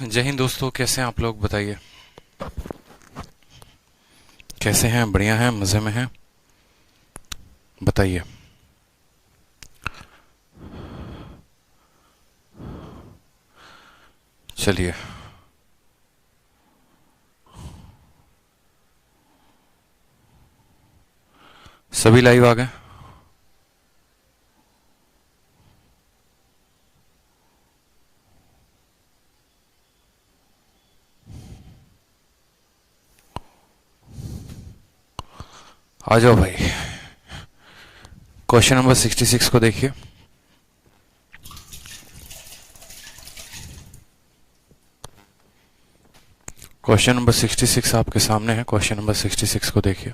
जय हिंद दोस्तों, कैसे हैं आप लोग? बताइए कैसे हैं? बढ़िया हैं? मज़े में हैं? बताइए। चलिए, सभी लाइव आ गए? आ जाओ भाई। क्वेश्चन नंबर 66 को देखिए। क्वेश्चन नंबर 66 आपके सामने है। क्वेश्चन नंबर 66 को देखिए।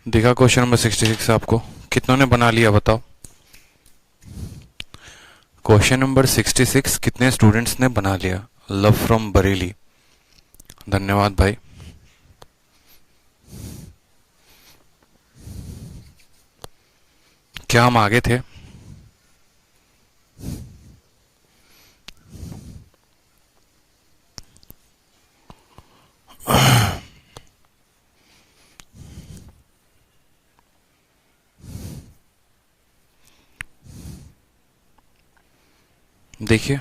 देखा क्वेश्चन नंबर 66 आपको? कितनों ने बना लिया बताओ? क्वेश्चन नंबर 66 कितने स्टूडेंट्स ने बना लिया? लव फ्रॉम बरेली, धन्यवाद भाई। क्या हम आगे थे? देखिए,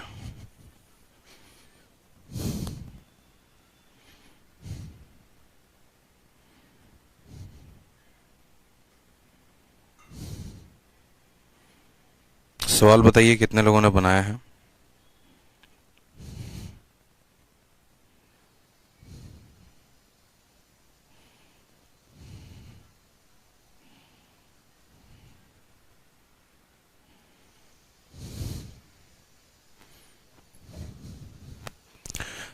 सवाल बताइए कितने लोगों ने बनाया है?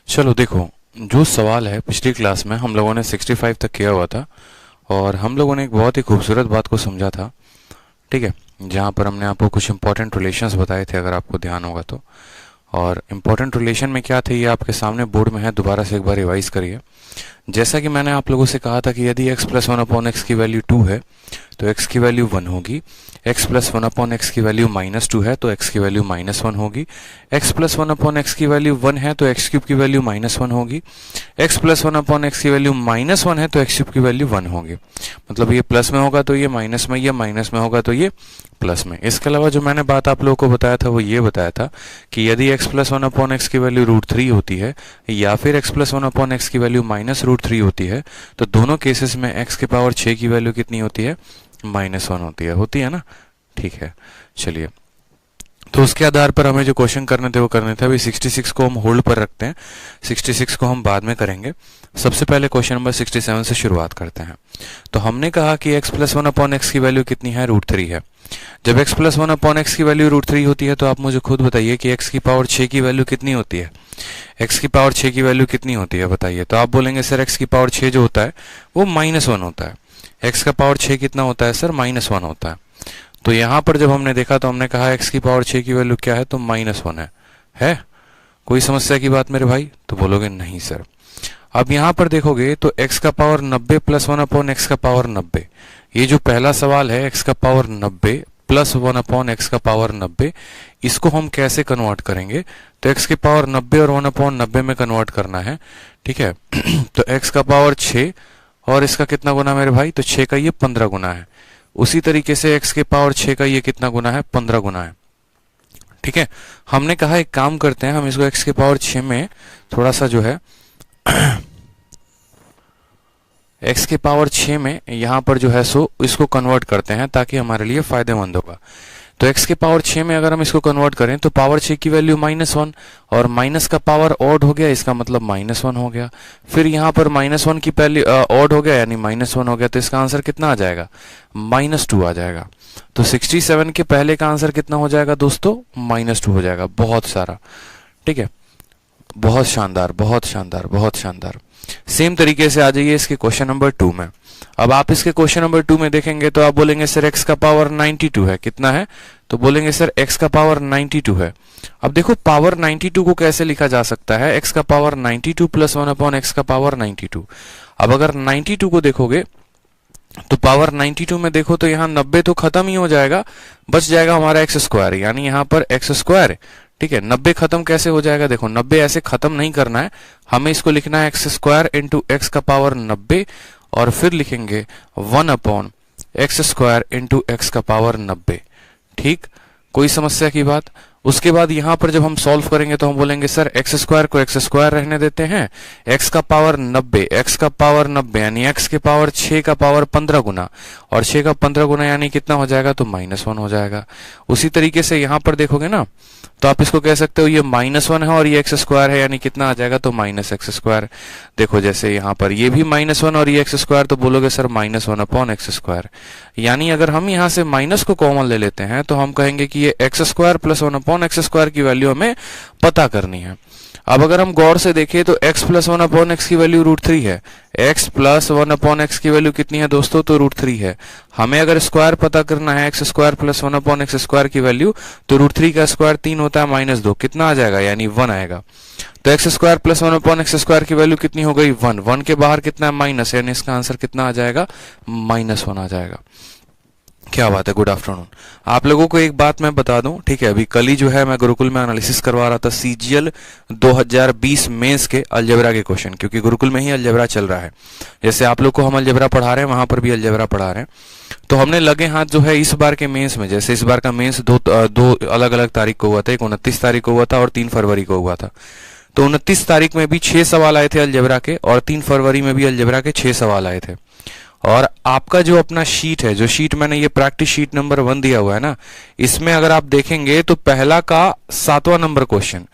चलो देखो, जो सवाल है पिछली क्लास में हम लोगों ने 65 तक किया हुआ था और हम लोगों ने एक बहुत ही खूबसूरत बात को समझा था। ठीक है, जहाँ पर हमने आपको कुछ इंपॉर्टेंट रिलेशंस बताए थे, अगर आपको ध्यान होगा तो। और इंपॉर्टेंट रिलेशन में क्या थे ये आपके सामने बोर्ड में है, दोबारा से एक बार रिवाइज करिए। जैसा कि मैंने आप लोगों से कहा था कि यदि x plus one upon x की वैल्यू 2 है तो x की वैल्यू 1 होगी। x plus one upon x की वैल्यू -2 है तो x की वैल्यू -1 होगी। x plus one upon x की वैल्यू 1 है तो x क्यूब की वैल्यू -1 होगी। x plus one upon x की वैल्यू -1 है तो x क्यूब की वैल्यू 1 होगी। मतलब ये प्लस में होगा तो ये माइनस में, ये माइनस में होगा तो ये प्लस में। इसके अलावा जो मैंने बात आप लोगों को बताया था वो ये बताया था कि यदि x plus one upon x की वैल्यू √3 होती है या फिर x plus one upon x की वैल्यू -√3 होती है तो दोनों केसेस में x के पावर 6 की वैल्यू कितनी होती है? -1 होती है ना? ठीक है, चलिए। तो उसके आधार पर हमें जो क्वेश्चन करने थे वो करने थे। अभी 66 को हम होल्ड पर रखते हैं, 66 को हम बाद में करेंगे। सबसे पहले क्वेश्चन नंबर 67 से शुरुआत करते हैं। तो हमने कहा कि x plus one upon x की वैल्यू कितनी है? √3 है। जब x plus one upon x की वैल्यू √3 होती है तो आप मुझे खुद बताइए कि x की पावर 6 की वैल्यू कितनी होती है? x की पावर 6 की वैल्यू कितनी होती है बताइए? तो आप बोलेंगे सर x की पावर 6 जो होता है वो -1 होता है। x का पावर 6 कितना होता है सर? -1 होता है। तो यहां पर जब हमने देखा तो हमने कहा x की पावर 6 की वैल्यू क्या है? तो -1 है? कोई समस्या की बात मेरे भाई? तो बोलोगे नहीं सर। अब यहां पर देखोगे तो x का पावर 90 प्लस 1 अपॉन एक्स का पावर 90, ये जो पहला सवाल है x का पावर 90 प्लस 1 अपॉन एक्स का पावर 90, इसको हम कैसे कन्वर्ट करेंगे? तो x की पावर 90 और 1 अपॉन 90 में कन्वर्ट करना है। ठीक है तो x का पावर 6 और इसका कितना गुना मेरे भाई? तो 6 का ये 15 गुना है। उसी तरीके से x के पावर 6 का ये कितना गुना है? 15 गुना है। ठीक है, हमने कहा एक काम करते हैं, हम इसको x के पावर 6 में थोड़ा सा जो है x के पावर 6 में यहां पर जो है सो इसको कन्वर्ट करते हैं ताकि हमारे लिए फायदेमंद होगा। तो x के पावर 6 में अगर हम इसको कन्वर्ट करें तो पावर 6 की वैल्यू -1 और माइनस का पावर ऑड हो गया, इसका मतलब -1 हो गया। फिर यहाँ पर -1 की वैल्यू ऑड हो गया यानी -1 हो गया, तो इसका आंसर कितना आ जाएगा? -2 आ जाएगा। तो 67 के पहले का आंसर कितना हो जाएगा दोस्तों? -2 हो जाएगा। बहुत सारा, ठीक है, बहुत शानदार, बहुत शानदार, बहुत शानदार। सेम तरीके से आ जाइए इसके क्वेश्चन नंबर 2 में। अब आप इसके क्वेश्चन नंबर 2 में देखेंगे तो आप बोलेंगे सर x का पावर 92 है, कितना है? तो बोलेंगे सर x का पावर 92 है। अब देखो पावर 92 को कैसे लिखा जा सकता है, x का पावर 92 प्लस 1 अपॉन x का पावर 92। अब अगर 92 को देखोगे तो पावर 92 में देखो तो यहाँ 90 तो खत्म ही हो जाएगा, बच जाएगा हमारा एक्स स्क्वायर, यानी यहाँ पर एक्स स्क्वायर। ठीक है, 90 खत्म कैसे हो जाएगा? देखो 90 ऐसे खत्म नहीं करना है, हमें इसको लिखना है एक्स स्क्वायर इंटू एक्स का पावर 90 और फिर लिखेंगे 1 upon x square into x का पावर 90। ठीक, कोई समस्या की बात? उसके बाद यहां पर जब हम सॉल्व करेंगे तो हम बोलेंगे सर एक्स स्क्वायर को एक्स स्क्वायर रहने देते हैं, एक्स का पावर 90, एक्स का पावर 90 यानी एक्स के पावर 6 का पावर 15 गुना, और 6 का 15 गुना यानी कितना हो जाएगा? तो -1 हो जाएगा। उसी तरीके से यहां पर देखोगे ना तो आप इसको कह सकते हो ये -1 है और ये एक्स स्क्वायर है, यानी कितना आ जाएगा? तो -x स्क्वायर। देखो जैसे यहाँ पर ये भी -1 और ये एक्स स्क्वायर, तो बोलोगे सर -1 अपॉन एक्स स्क्वायर। यानी अगर हम यहाँ से माइनस को कॉमन ले लेते हैं तो हम कहेंगे कि ये x square plus 1 upon x square की वैल्यू हमें पता करनी है। अब अगर हम गौर से देखें तो x प्लस 1 अपॉन एक्स की वैल्यू √3 है, x प्लस 1 अपॉन एक्स की वैल्यू कितनी है दोस्तों? तो √3 है। हमें अगर स्क्वायर पता करना है x square plus 1 upon x square की वैल्यू, तो √3 का स्क्वायर 3 होता है -2, कितना आ जाएगा? यानी 1 आएगा। तो x square plus 1 upon x square की वैल्यू कितनी हो गई? 1। 1 के बाहर कितना है? माइनस, यानी इसका आंसर कितना आ जाएगा? -1 आ जाएगा। क्या बात है, गुड आफ्टरनून। आप लोगों को एक बात मैं बता दूं, ठीक है, अभी कल ही जो है मैं गुरुकुल में एनालिसिस करवा रहा था सीजीएल 2020 मेंस के अलजेब्रा के क्वेश्चन, क्योंकि गुरुकुल में ही अलजेब्रा चल रहा है। जैसे आप लोग को हम अलजेब्रा पढ़ा रहे हैं, वहां पर भी अलजेब्रा पढ़ा रहे हैं। तो हमने लगे हाथ जो है इस बार के मेंस में, जैसे इस बार का मेंस दो अलग अलग तारीख को हुआ था, एक 29 तारीख को हुआ था और 3 फरवरी को हुआ था। तो 29 तारीख में भी 6 सवाल आए थे अलजेब्रा के, और 3 फरवरी में भी अलजेब्रा के 6 सवाल आए थे। और आपका जो अपना शीट है, जो शीट मैंने ये प्रैक्टिस शीट नंबर 1 दिया हुआ है ना, इसमें अगर आप देखेंगे तो पहला का 7वां नंबर क्वेश्चन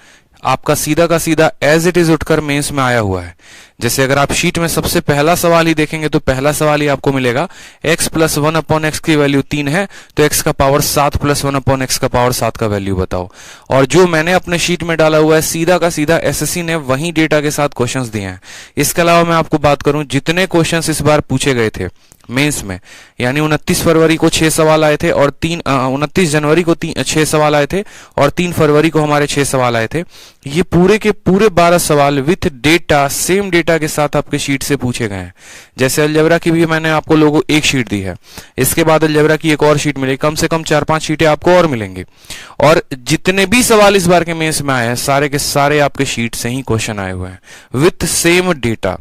आपका सीधा का सीधा एज इट इज उठकर मेंस में आया हुआ है। जैसे अगर आप शीट में सबसे पहला सवाल ही देखेंगे तो पहला सवाल ही आपको मिलेगा x प्लस 1 अपॉन एक्स की वैल्यू 3 है, तो x का पावर 7 प्लस 1 अपॉन एक्स का पावर 7 का वैल्यू बताओ। और जो मैंने अपने शीट में डाला हुआ है सीधा का सीधा एसएससी ने वही डेटा के साथ क्वेश्चंस दिए हैं। इसके अलावा मैं आपको बात करूं, जितने क्वेश्चंस इस बार पूछे गए थे मेंस में, यानी 29 फरवरी को 6 सवाल आए थे और 29 जनवरी को 6 सवाल आए थे और 3 फरवरी को हमारे 6 सवाल आए थे। ये पूरे के पूरे 12 सवाल विथ डेटा, सेम डेटा के साथ आपके शीट से पूछे गए हैं। जैसे अलजेब्रा की भी मैंने आपको लोगों एक शीट दी है, इसके बाद अलजेब्रा की एक और शीट मिलेगी, कम से कम 4-5 शीटें आपको और मिलेंगी। और जितने भी सवाल इस बार के मेंस में आए हैं सारे के सारे आपके शीट से ही क्वेश्चन आए हुए हैं विथ सेम डेटा।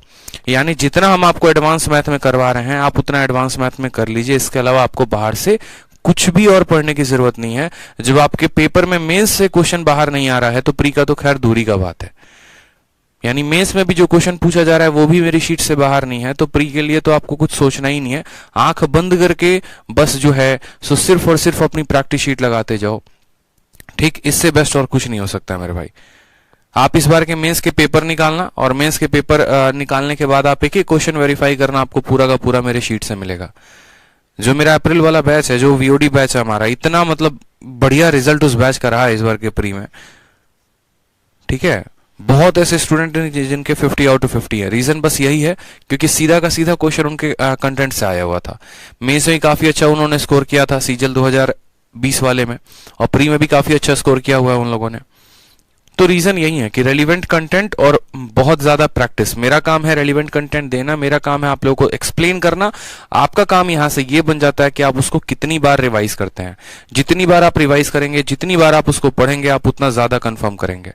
यानी जितना हम आपको एडवांस मैथ में करवा रहे हैं आप उतना एडवांस मैथ में कर लीजिए। इसके अलावा आपको बाहर से कुछ भी और पढ़ने की जरूरत नहीं है। जब आपके पेपर में मेंस से क्वेश्चन बाहर नहीं आ रहा है तो प्री का तो खैर दूरी का बात है। यानी मेंस में भी जो क्वेश्चन पूछा जा रहा है वो भी मेरी शीट से बाहर नहीं है, तो प्री के लिए तो आपको कुछ सोचना ही नहीं है। आंख बंद करके बस जो है सो सिर्फ और सिर्फ अपनी प्रैक्टिस शीट लगाते जाओ। ठीक, इससे बेस्ट और कुछ नहीं हो सकता मेरे भाई। आप इस बार के मेंस के पेपर निकालना और मेंस के पेपर निकालने के बाद आप एक एक क्वेश्चन वेरीफाई करना, आपको पूरा का पूरा मेरे शीट से मिलेगा। जो मेरा अप्रैल वाला बैच है, जो वीओडी बैच है हमारा, इतना मतलब बढ़िया रिजल्ट उस बैच का रहा है इस बार के प्री में। ठीक है, बहुत ऐसे स्टूडेंट हैं जिनके 50 आउट ऑफ 50 है। रीजन बस यही है क्योंकि सीधा का सीधा क्वेश्चन उनके कंटेंट से आया हुआ था। मेंस में काफी अच्छा उन्होंने स्कोर किया था सीजीएल 2020 वाले में, और प्री में भी काफी अच्छा स्कोर किया हुआ है उन लोगों ने। तो रीजन यही है कि रेलिवेंट कंटेंट और बहुत ज्यादा प्रैक्टिस। मेरा काम है रेलिवेंट कंटेंट देना, मेरा काम है आप लोगों को एक्सप्लेन करना। आपका काम यहां से ये बन जाता है कि आप उसको कितनी बार रिवाइज करते हैं। जितनी बार आप रिवाइज करेंगे, जितनी बार आप उसको पढ़ेंगे, आप उतना ज्यादा कंफर्म करेंगे।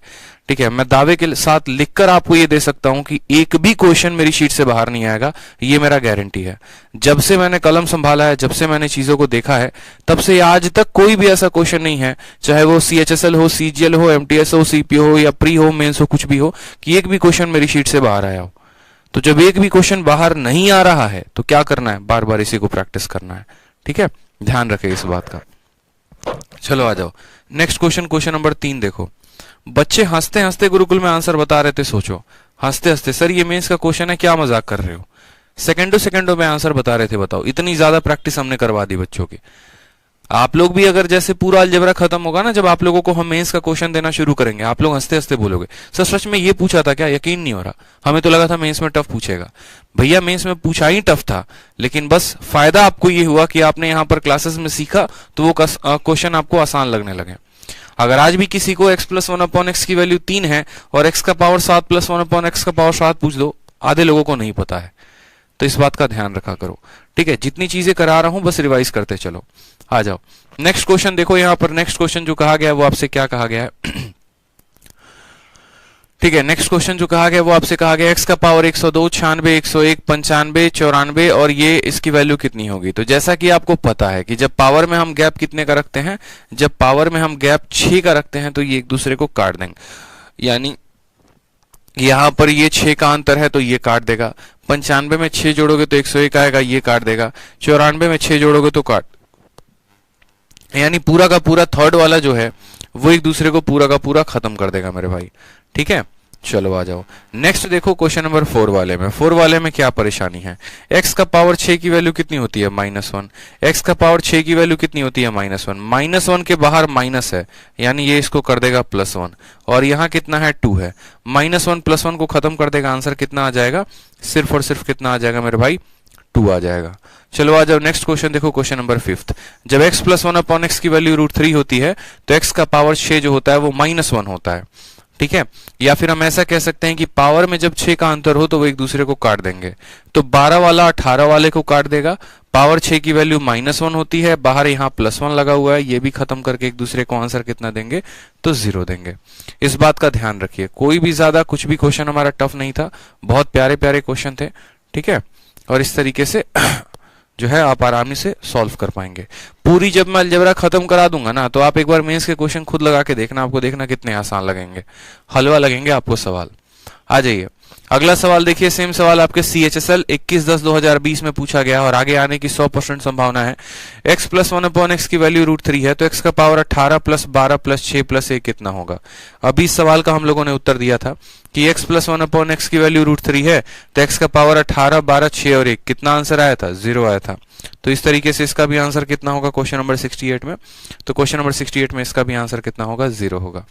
ठीक है, मैं दावे के साथ लिखकर आपको ये दे सकता हूं कि एक भी क्वेश्चन मेरी शीट से बाहर नहीं आएगा, ये मेरा गारंटी है। जब से मैंने कलम संभाला है, जब से मैंने चीजों को देखा है, तब से आज तक कोई भी ऐसा क्वेश्चन नहीं है, चाहे वो सीएचएसएल हो, सीजीएल हो, एमटीएस हो, सीपीओ हो या प्री हो, मेंस हो, कुछ भी हो, कि एक भी क्वेश्चन मेरी शीट से बाहर आया हो। तो जब एक भी क्वेश्चन बाहर नहीं आ रहा है तो क्या करना है? बार बार इसी को प्रैक्टिस करना है। ठीक है, ध्यान रखें इस बात का। चलो आ जाओ नेक्स्ट क्वेश्चन, क्वेश्चन नंबर 3 देखो। बच्चे हंसते हंसते गुरुकुल में आंसर बता रहे थे। सोचो, हंसते हंसते, सर ये मेंस का क्वेश्चन है, क्या मजाक कर रहे हो? सेकंडों सेकंडों में आंसर बता रहे थे। बताओ, इतनी ज्यादा प्रैक्टिस हमने करवा दी बच्चों की। आप लोग भी अगर जैसे पूरा अलजेब्रा खत्म होगा ना, जब आप लोगों को हम मेंस का क्वेश्चन देना शुरू करेंगे, आप लोग हंसते हंसते बोलोगे सर सच में ये पूछा था क्या, यकीन नहीं हो रहा, हमें तो लगा था मेंस में टफ पूछेगा। भैया मेंस में पूछा ही टफ था, लेकिन बस फायदा आपको ये हुआ कि आपने यहाँ पर क्लासेस में सीखा तो वो क्वेश्चन आपको आसान लगने लगे। अगर आज भी किसी को x प्लस 1/x की वैल्यू 3 है और x का पावर 7 प्लस 1/x का पावर 7 पूछ दो, आधे लोगों को नहीं पता है। तो इस बात का ध्यान रखा करो, ठीक है। जितनी चीजें करा रहा हूं बस रिवाइज करते चलो। आ जाओ नेक्स्ट क्वेश्चन देखो, यहाँ पर नेक्स्ट क्वेश्चन जो कहा गया है वो आपसे क्या कहा गया है ठीक है। नेक्स्ट क्वेश्चन जो कहा गया वो आपसे कहा गया x का पावर 102, 96, 101, 95, 94 और ये इसकी वैल्यू कितनी होगी। तो जैसा कि आपको पता है कि जब पावर में हम गैप कितने का रखते हैं, जब पावर में हम गैप 6 का रखते हैं तो ये एक दूसरे को काट देंगे। यानी यहां पर ये 6 का अंतर है तो ये काट देगा। 95 में 6 जोड़ोगे तो 101 आएगा, ये काट देगा। 94 में 6 जोड़ोगे तो काट, यानी पूरा का पूरा थर्ड वाला जो है वो एक दूसरे को पूरा का पूरा खत्म कर देगा मेरे भाई, ठीक है। चलो आ जाओ नेक्स्ट देखो क्वेश्चन नंबर 4 वाले में। 4 वाले में क्या परेशानी है, x का पावर 6 की वैल्यू कितनी होती है, -1। x का पावर 6 की वैल्यू कितनी होती है, -1। -1 के बाहर माइनस है, यानी ये इसको कर देगा +1 और यहाँ कितना है 2 है। -1 +1 को खत्म कर देगा, आंसर कितना आ जाएगा, सिर्फ और सिर्फ कितना आ जाएगा मेरे भाई, 2 आ जाएगा। चलो आ जाओ नेक्स्ट क्वेश्चन देखो, क्वेश्चन नंबर 5। जब x प्लस 1/x की वैल्यू √3 होती है तो x का पावर 6 जो होता है वो -1 होता है, ठीक है। या फिर हम ऐसा कह सकते हैं कि पावर में जब 6 का अंतर हो तो वो एक दूसरे को काट देंगे। तो 12 वाला 18 वाले को काट देगा। पावर 6 की वैल्यू -1 होती है, बाहर यहाँ +1 लगा हुआ है, ये भी खत्म करके एक दूसरे को आंसर कितना देंगे, तो 0 देंगे। इस बात का ध्यान रखिए, कोई भी ज्यादा कुछ भी क्वेश्चन हमारा टफ नहीं था, बहुत प्यारे प्यारे क्वेश्चन थे, ठीक है। और इस तरीके से जो है आप आरामी से सॉल्व कर पाएंगे। पूरी जब मैं अलजेब्रा खत्म करा दूंगा ना तो आप एक बार मेंस के क्वेश्चन खुद लगा के देखना, आपको देखना कितने आसान लगेंगे, हलवा लगेंगे आपको सवाल। आ जाइए अगला सवाल देखिए, सेम सवाल आपके CHSL 21/10/2020 में पूछा गया और आगे आने की 100% संभावना है। x प्लस 1/x की वैल्यू √3 है तो x का पावर 18 प्लस 12 प्लस 6 प्लस 1 कितना होगा। अभी इस सवाल का हम लोगों ने उत्तर दिया था कि x प्लस 1/x की वैल्यू √3 है तो x का पावर 18, 12, 6 और 1 कितना आंसर आया था, 0 आया था। तो इस तरीके से इसका भी आंसर कितना होगा क्वेश्चन नंबर 68 में, तो क्वेश्चन नंबर 68 में इसका भी आंसर कितना होगा, 0 होगा,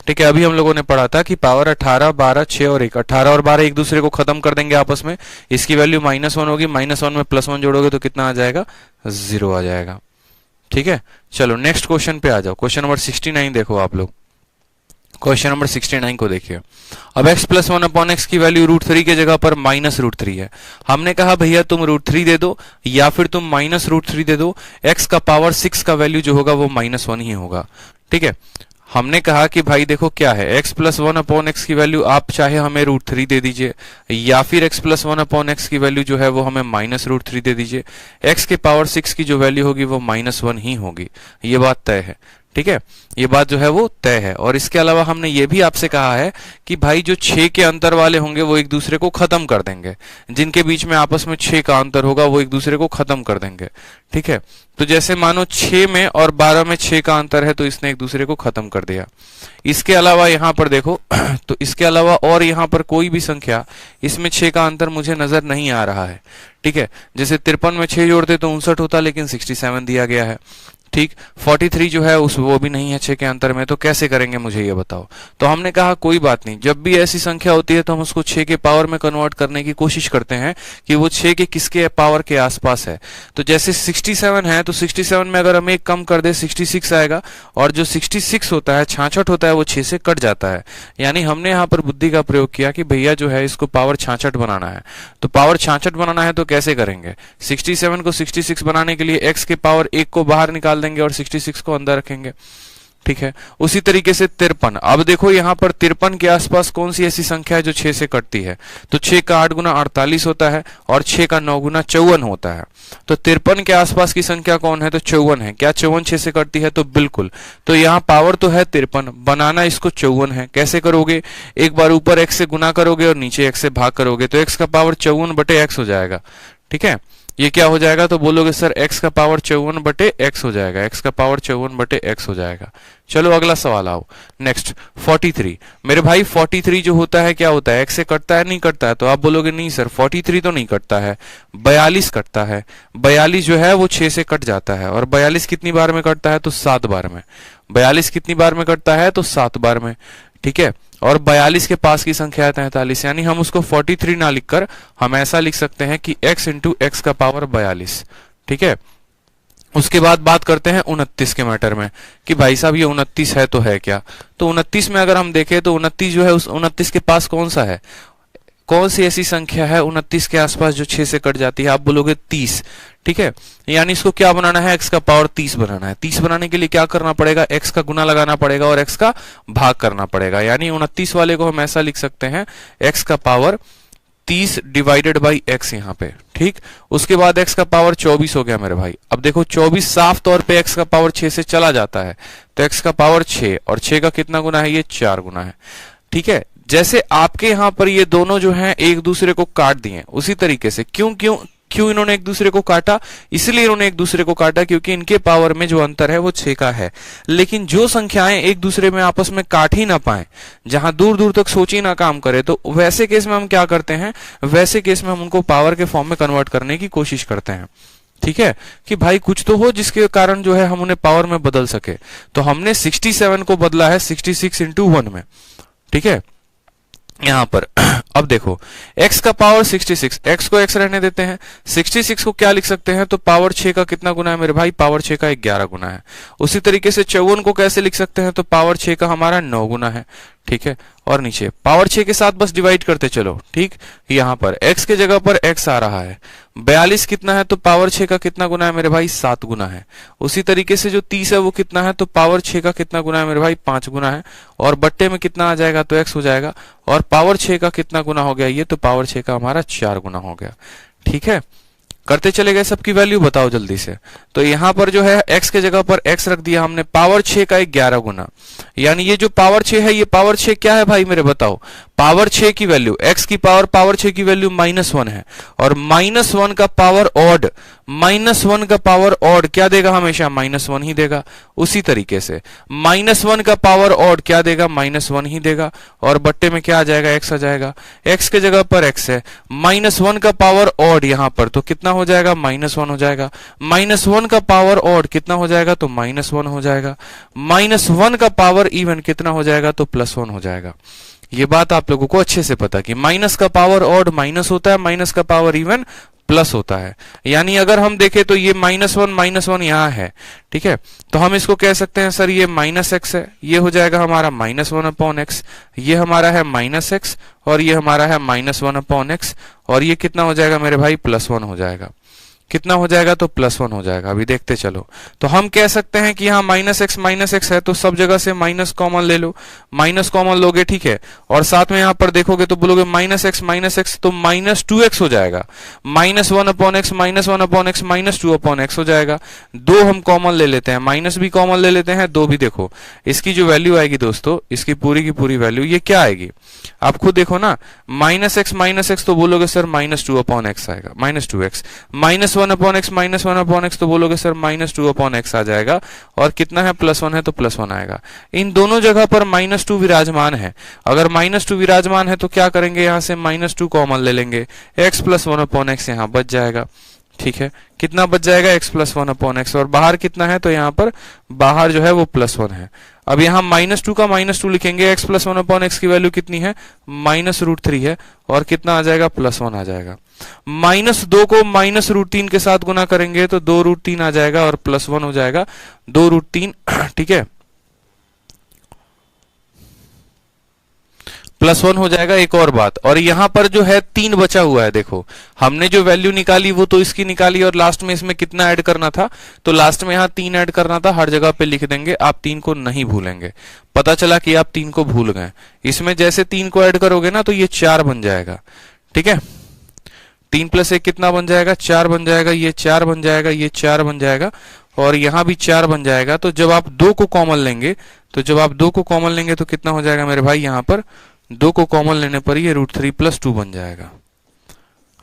ठीक है। अभी हम लोगों ने पढ़ा था कि पावर 18, 12, 6 और 1, 18 और 12 एक दूसरे को खत्म कर देंगे आपस में, इसकी वैल्यू -1 होगी, -1 में +1 जोड़ोगे तो कितना आ जाएगा, 0 आ जाएगा, ठीक है। चलो नेक्स्ट क्वेश्चन पे आ जाओ, क्वेश्चन नंबर 69 देखो आप लोग। क्वेश्चन नंबर 69 को देखिए। अब x प्लस 1/x की वैल्यू √3 के जगह पर -√3 है। हमने कहा भैया तुम √3 दे दो या फिर तुम -√3 दे दो, x का पावर 6 का वैल्यू जो होगा वो -1 ही होगा, ठीक है। हमने कहा कि भाई देखो क्या है, x प्लस 1/x की वैल्यू आप चाहे हमें √3 दे दीजिए या फिर x प्लस 1/x की वैल्यू जो है वो हमें -√3 दे दीजिए, x के पावर 6 की जो वैल्यू होगी वो -1 ही होगी, ये बात तय है, ठीक है। ये बात जो है वो तय है। और इसके अलावा हमने ये भी आपसे कहा है कि भाई जो 6 के अंतर वाले होंगे वो एक दूसरे को खत्म कर देंगे, जिनके बीच में आपस में 6 का अंतर होगा वो एक दूसरे को खत्म कर देंगे, ठीक है। तो जैसे मानो 6 में और 12 में 6 का अंतर है तो इसने एक दूसरे को खत्म कर दिया। इसके अलावा यहाँ पर देखो तो इसके अलावा और यहाँ पर कोई भी संख्या इसमें 6 का अंतर मुझे नजर नहीं आ रहा है, ठीक है। जैसे 53 में 6 जोड़ते तो 59 होता, लेकिन 67 दिया गया है, ठीक। 43 जो है उस वो भी नहीं है 6 के अंतर में, तो कैसे करेंगे मुझे ये बताओ। तो हमने कहा कोई बात नहीं, जब भी ऐसी संख्या होती है तो हम उसको 6 के पावर में कन्वर्ट करने की कोशिश करते हैं कि वो 6 के किसके पावर के आसपास है। तो जैसे 67 है तो 67 में अगर हम एक कम कर दे 66 आएगा, और जो 66 होता है 66 होता है वो 6 से कट जाता है। यानी हमने यहाँ पर बुद्धि का प्रयोग किया कि भैया जो है इसको पावर 66 बनाना है। तो पावर 66 बनाना है तो कैसे करेंगे, 67 को 66 बनाने के लिए x के पावर 1 को बाहर निकाल देंगे और 66 को अंदर रखेंगे, ठीक है। उसी तरीके से 53, अब देखो यहाँ पर 53 के आसपास कौन सी ऐसी संख्या है जो 6 से कटती है, तो 6 का 8 गुना 48 होता है और 6 का 9 गुना 54 होता है। तो 53 के आसपास की संख्या कौन है, तो 54 है। क्या 54 6 से कटती है, तो बिल्कुल। तो यहाँ पावर तो है 53, बनाना इसको 54 है। कैसे करोगे, एक बार ऊपर x से गुना करोगे और नीचे x से भाग करोगे, तो x का पावर 54/x हो जाएगा, ठीक है। ये क्या हो जाएगा, तो बोलोगे सर x का पावर 54 बटे x हो जाएगा, x का पावर 54 बटे x हो जाएगा। चलो अगला सवाल आओ। नेक्स्ट 43। मेरे भाई 43 जो होता है क्या होता है, x से कटता है नहीं कटता है, तो आप बोलोगे नहीं सर 43 तो नहीं कटता है, 42 कटता है। 42 जो है वो 6 से कट जाता है, और 42 कितनी बार में कटता है, तो 7 बार में। 42 कितनी बार में कटता है, तो 7 बार में, ठीक है। और 42 के पास की संख्या है 43, यानी हम उसको 43 ना लिखकर हम ऐसा लिख सकते हैं कि x इंटू एक्स का पावर 42, ठीक है। उसके बाद बात करते हैं 29 के मैटर में कि भाई साहब ये 29 है तो है क्या, तो 29 में अगर हम देखें तो 29 जो है उस 29 के पास कौन सा है, कौन सी ऐसी संख्या है 29 के आसपास जो 6 से कट जाती है, आप बोलोगे 30, ठीक है। यानी इसको क्या बनाना है, x का पावर 30 बनाना है। 30 बनाने के लिए क्या करना पड़ेगा, x का गुना लगाना पड़ेगा और x का भाग करना पड़ेगा, यानी 29 वाले को हम ऐसा लिख सकते हैं x का पावर 30 डिवाइडेड बाई x यहाँ पे, ठीक। उसके बाद x का पावर 24 हो गया मेरे भाई। अब देखो 24 साफ तौर पे x का पावर 6 से चला जाता है, तो x का पावर 6, और 6 का कितना गुना है, ये 4 गुना है, ठीक है। जैसे आपके यहां पर ये दोनों जो हैं एक दूसरे को काट दिए, उसी तरीके से क्यों इन्होंने एक दूसरे को काटा, इसलिए इन्होंने एक दूसरे को काटा क्योंकि इनके पावर में जो अंतर है वो 6 का है। लेकिन जो संख्याएं एक दूसरे में आपस में काट ही ना पाए, जहां दूर दूर तक सोच ही ना काम करे, तो वैसे केस में हम क्या करते हैं, वैसे केस में हम उनको पावर के फॉर्म में कन्वर्ट करने की कोशिश करते हैं, ठीक है। कि भाई कुछ तो हो जिसके कारण जो है हम उन्हें पावर में बदल सके। तो हमने 67 को बदला है 66 इंटू 1 में, ठीक है। यहां पर अब देखो x का पावर 66, x को x रहने देते हैं, 66 को क्या लिख सकते हैं, तो पावर 6 का कितना गुना है मेरे भाई, पावर 6 का 11 गुना है। उसी तरीके से 54 को कैसे लिख सकते हैं, तो पावर 6 का हमारा 9 गुना है, ठीक है। और नीचे पावर 6 के साथ बस डिवाइड करते चलो, ठीक। यहां पर x के जगह पर x आ रहा है, 42 कितना है, तो पावर 6 का कितना गुना है मेरे भाई, 7 गुना है। उसी तरीके से जो 30 है वो कितना है, तो पावर 6 का कितना गुना है मेरे भाई, 5 गुना है। और बट्टे में कितना आ जाएगा, तो x हो जाएगा। और पावर 6 का कितना गुना हो गया ये, तो पावर 6 का हमारा 4 गुना हो गया, ठीक है। करते चले गए, सबकी वैल्यू बताओ जल्दी से। तो यहां पर जो है x के जगह पर x रख दिया हमने, पावर 6 का 11 गुना, यानी ये जो पावर 6 है, ये पावर 6 क्या है भाई मेरे बताओ, पावर 6 की वैल्यू, x की पावर 6 की वैल्यू -1 है, और -1 का पावर ऑड, -1 का पावर ऑड क्या देगा, हमेशा -1 ही देगा। उसी तरीके से -1 का पावर ऑड क्या देगा, -1 ही देगा। और बट्टे में क्या आ जाएगा, x आ जाएगा, x के जगह पर x है, -1 का पावर ऑड यहां पर तो कितना हो जाएगा, -1 हो जाएगा। -1 का पावर ऑड कितना हो जाएगा, तो -1 हो जाएगा। -1 का पावर इवन कितना हो जाएगा, तो +1 हो जाएगा। ये बात आप लोगों को अच्छे से पता कि माइनस का पावर ऑड माइनस होता है, माइनस का पावर इवन प्लस होता है। यानी अगर हम देखें तो ये -1 यहाँ है, ठीक है। तो हम इसको कह सकते हैं सर ये -x है, ये हो जाएगा हमारा -1/x, ये हमारा है -x, और ये हमारा है -1/x, और ये कितना हो जाएगा मेरे भाई, +1 हो जाएगा। कितना हो जाएगा, तो +1 हो जाएगा। अभी देखते चलो, तो हम कह सकते हैं कि यहाँ -x है, तो सब जगह से माइनस कॉमन ले लो, माइनस कॉमन लोगे, ठीक है। और साथ में यहाँ पर देखोगे तो बोलोगे -x तो -2x हो जाएगा, -1/x -2/x हो जाएगा। 2 हम कॉमन ले लेते हैं, माइनस भी कॉमन ले लेते हैं, 2 भी। देखो इसकी जो वैल्यू आएगी दोस्तों, इसकी पूरी की पूरी वैल्यू ये क्या आएगी, आप खुद देखो ना, -x तो बोलोगे सर -2/x आएगा, -2x, -1/x तो बोलोगे सर -2/x आ जाएगा। और कितना है, +1 है, तो +1 आएगा। इन दोनों जगह पर -2 विराजमान है। अगर -2 विराजमान है तो क्या करेंगे, यहां से -2 कॉमन ले लेंगे, x + 1/x यहां बच जाएगा, ठीक है। कितना बच जाएगा, x + 1/x, और बाहर कितना है, तो यहाँ पर बाहर जो है वो +1 है। अब यहाँ -2 का -2 लिखेंगे, x + 1/x की वैल्यू कितनी है, -√3 है, और कितना आ जाएगा, +1 आ जाएगा। -2 को -√3 के साथ गुना करेंगे तो 2√3 आ जाएगा, और +1 हो जाएगा 2√3, ठीक है, +1 हो जाएगा। एक और बात, और यहां पर जो है 3 बचा हुआ है, देखो हमने जो वैल्यू निकाली वो तो इसकी निकाली, और लास्ट में इसमें कितना ऐड करना था, तो लास्ट में यहाँ 3 ऐड करना था। हर जगह पे लिख देंगे, आप 3 को नहीं भूलेंगे। पता चला कि आप 3 को भूल गए, इसमें जैसे 3 को ऐड करोगे ना तो ये 4 बन जाएगा, ठीक है। 3 + 1 कितना बन जाएगा, 4 बन जाएगा, ये 4 बन जाएगा, ये 4 बन जाएगा, और यहां भी 4 बन जाएगा। तो जब आप 2 को कॉमन लेंगे, तो कितना हो जाएगा मेरे भाई, यहां पर 2 को कॉमन लेने पर ये √3 + 2 बन जाएगा।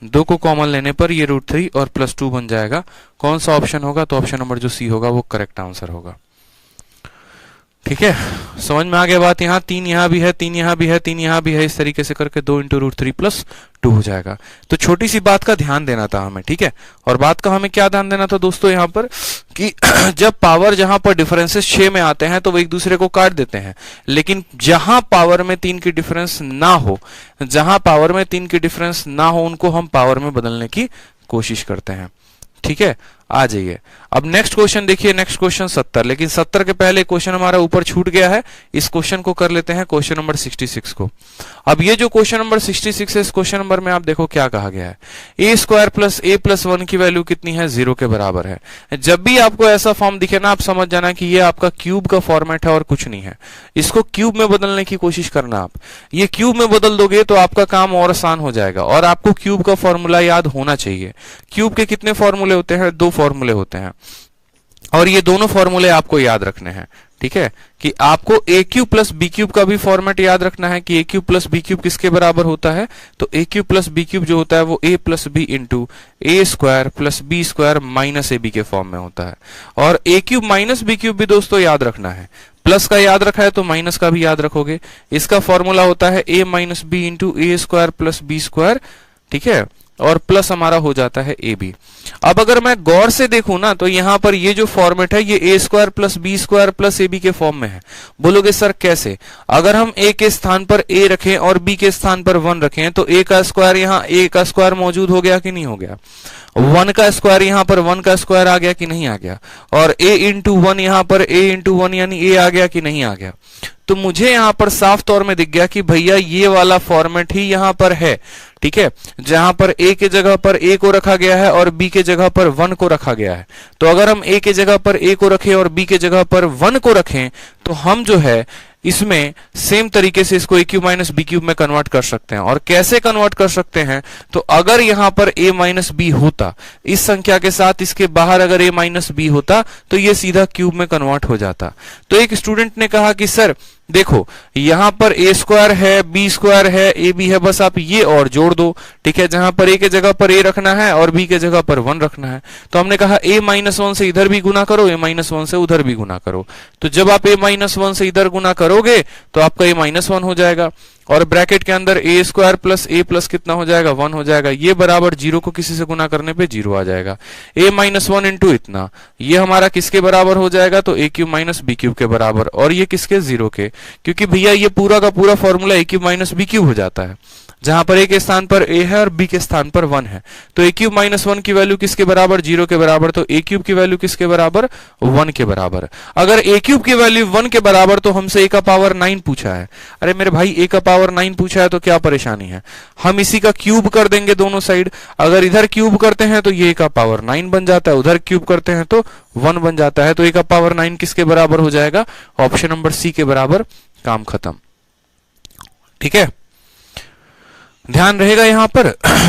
2 को कॉमन लेने पर ये √3 और +2 बन जाएगा। कौन सा ऑप्शन होगा? तो ऑप्शन नंबर जो सी होगा वो करेक्ट आंसर होगा। ठीक है, समझ में आ गया बात? यहाँ 3 यहाँ भी है, 3 यहाँ भी है, 3 यहाँ भी है, इस तरीके से करके 2 × √3 + 2 हो जाएगा। तो छोटी सी बात का ध्यान देना था हमें, ठीक है। और बात का हमें क्या ध्यान देना था दोस्तों यहाँ पर कि जब पावर जहां पर डिफरेंसेस 6 में आते हैं तो वो एक दूसरे को काट देते हैं, लेकिन जहां पावर में 3 की डिफरेंस ना हो, जहां पावर में 3 की डिफरेंस ना हो, उनको हम पावर में बदलने की कोशिश करते हैं। ठीक है, आ जाइए अब नेक्स्ट क्वेश्चन देखिए। नेक्स्ट क्वेश्चन 70, लेकिन 70 के पहले क्वेश्चन हमारा ऊपर छूट गया है, इस क्वेश्चन को कर लेते हैं क्वेश्चन नंबर 66 को। अब ये जो क्वेश्चन नंबर 66 है, इस क्वेश्चन नंबर में आप देखो क्या कहा गया है, a² + a + 1 की वैल्यू कितनी है? 0 के बराबर है। जब भी आपको ऐसा फॉर्म दिखे ना, आप समझ जाना कि ये आपका क्यूब का फॉर्मेट है और कुछ नहीं है। इसको क्यूब में बदलने की कोशिश करना। आप ये क्यूब में बदल दोगे तो आपका काम और आसान हो जाएगा, और आपको क्यूब का फॉर्मूला याद होना चाहिए। क्यूब के कितने फॉर्मूले होते हैं? 2 फॉर्मूले होते हैं, और ये दोनों फॉर्मूले आपको याद रखने हैं। ठीक है, कि आपको a³ + b³ का भी फॉर्मेट याद रखना है कि a³ + b³ किसके बराबर होता है? तो a³ + b³ जो होता है वो a + b × a² + b² - ab के फॉर्म में होता है। और a³ - b³ भी दोस्तों याद रखना है। प्लस का याद रखा है तो माइनस का भी याद रखोगे। इसका फॉर्मूला होता है a - b × a² + b²। ठीक है, और प्लस हमारा हो जाता है ab। अब अगर मैं गौर से देखूं ना, तो यहां पर ये जो फॉर्मेट है ये a² + b² + ab के फॉर्म में है। बोलोगे सर कैसे? अगर हम a के स्थान पर a रखें और b के स्थान पर 1 रखें तो a का स्क्वायर यहाँ a का स्क्वायर मौजूद हो गया कि नहीं हो गया? 1 का स्क्वायर यहाँ पर 1 का स्क्वायर आ गया कि नहीं आ गया? और a × 1 यहाँ पर a × 1 यानी a आ गया कि नहीं आ गया? तो मुझे यहां पर साफ तौर में दिख गया कि भैया ये वाला फॉर्मेट ही यहां पर है। ठीक है, जहां पर a के जगह पर a को रखा गया है और b के जगह पर 1 को रखा गया है। तो अगर हम a के जगह पर a को रखें और b के जगह पर 1 को रखें तो हम जो है इसमें सेम तरीके से इसको a³ - b³ में कन्वर्ट कर सकते हैं। और कैसे कन्वर्ट कर सकते हैं? तो अगर यहां पर a - b होता, इस संख्या के साथ इसके बाहर अगर a - b होता तो ये सीधा क्यूब में कन्वर्ट हो जाता। तो एक स्टूडेंट ने कहा कि सर देखो यहां पर a² है, b² है, ab है, बस आप ये और जोड़ दो। ठीक है, जहां पर a के जगह पर a रखना है और b के जगह पर 1 रखना है। तो हमने कहा a - 1 से इधर भी गुना करो, a - 1 से उधर भी गुना करो। तो जब आप a - 1 से इधर गुना करोगे तो आपका a - 1 हो जाएगा, और ब्रैकेट के अंदर a² + a+ कितना हो जाएगा? 1 हो जाएगा। ये बराबर 0 को किसी से गुना करने पे 0 आ जाएगा। a - 1 × इतना, ये हमारा किसके बराबर हो जाएगा? तो a³ - b³ के बराबर। और ये किसके? 0 के, क्योंकि भैया ये पूरा का पूरा फॉर्मूला a³ - b³ हो जाता है। जहां पर a के स्थान पर a है और b के स्थान पर 1 है, तो a³ - 1 की वैल्यू किसके बराबर? 0 के बराबर। तो a³ की वैल्यू किसके बराबर? 1 के बराबर। अगर a³ की वैल्यू 1 के बराबर तो हमसे a का पावर 9 पूछा है। अरे मेरे भाई a का पावर 9 पूछा है तो क्या परेशानी है? हम इसी का क्यूब कर देंगे दोनों साइड। अगर इधर क्यूब करते हैं तो ये a का पावर 9 बन जाता है, उधर क्यूब करते हैं तो 1 बन जाता है। तो a का पावर 9 किसके बराबर हो जाएगा? ऑप्शन नंबर सी के बराबर। काम खत्म। ठीक है, ध्यान रहेगा यहां पर।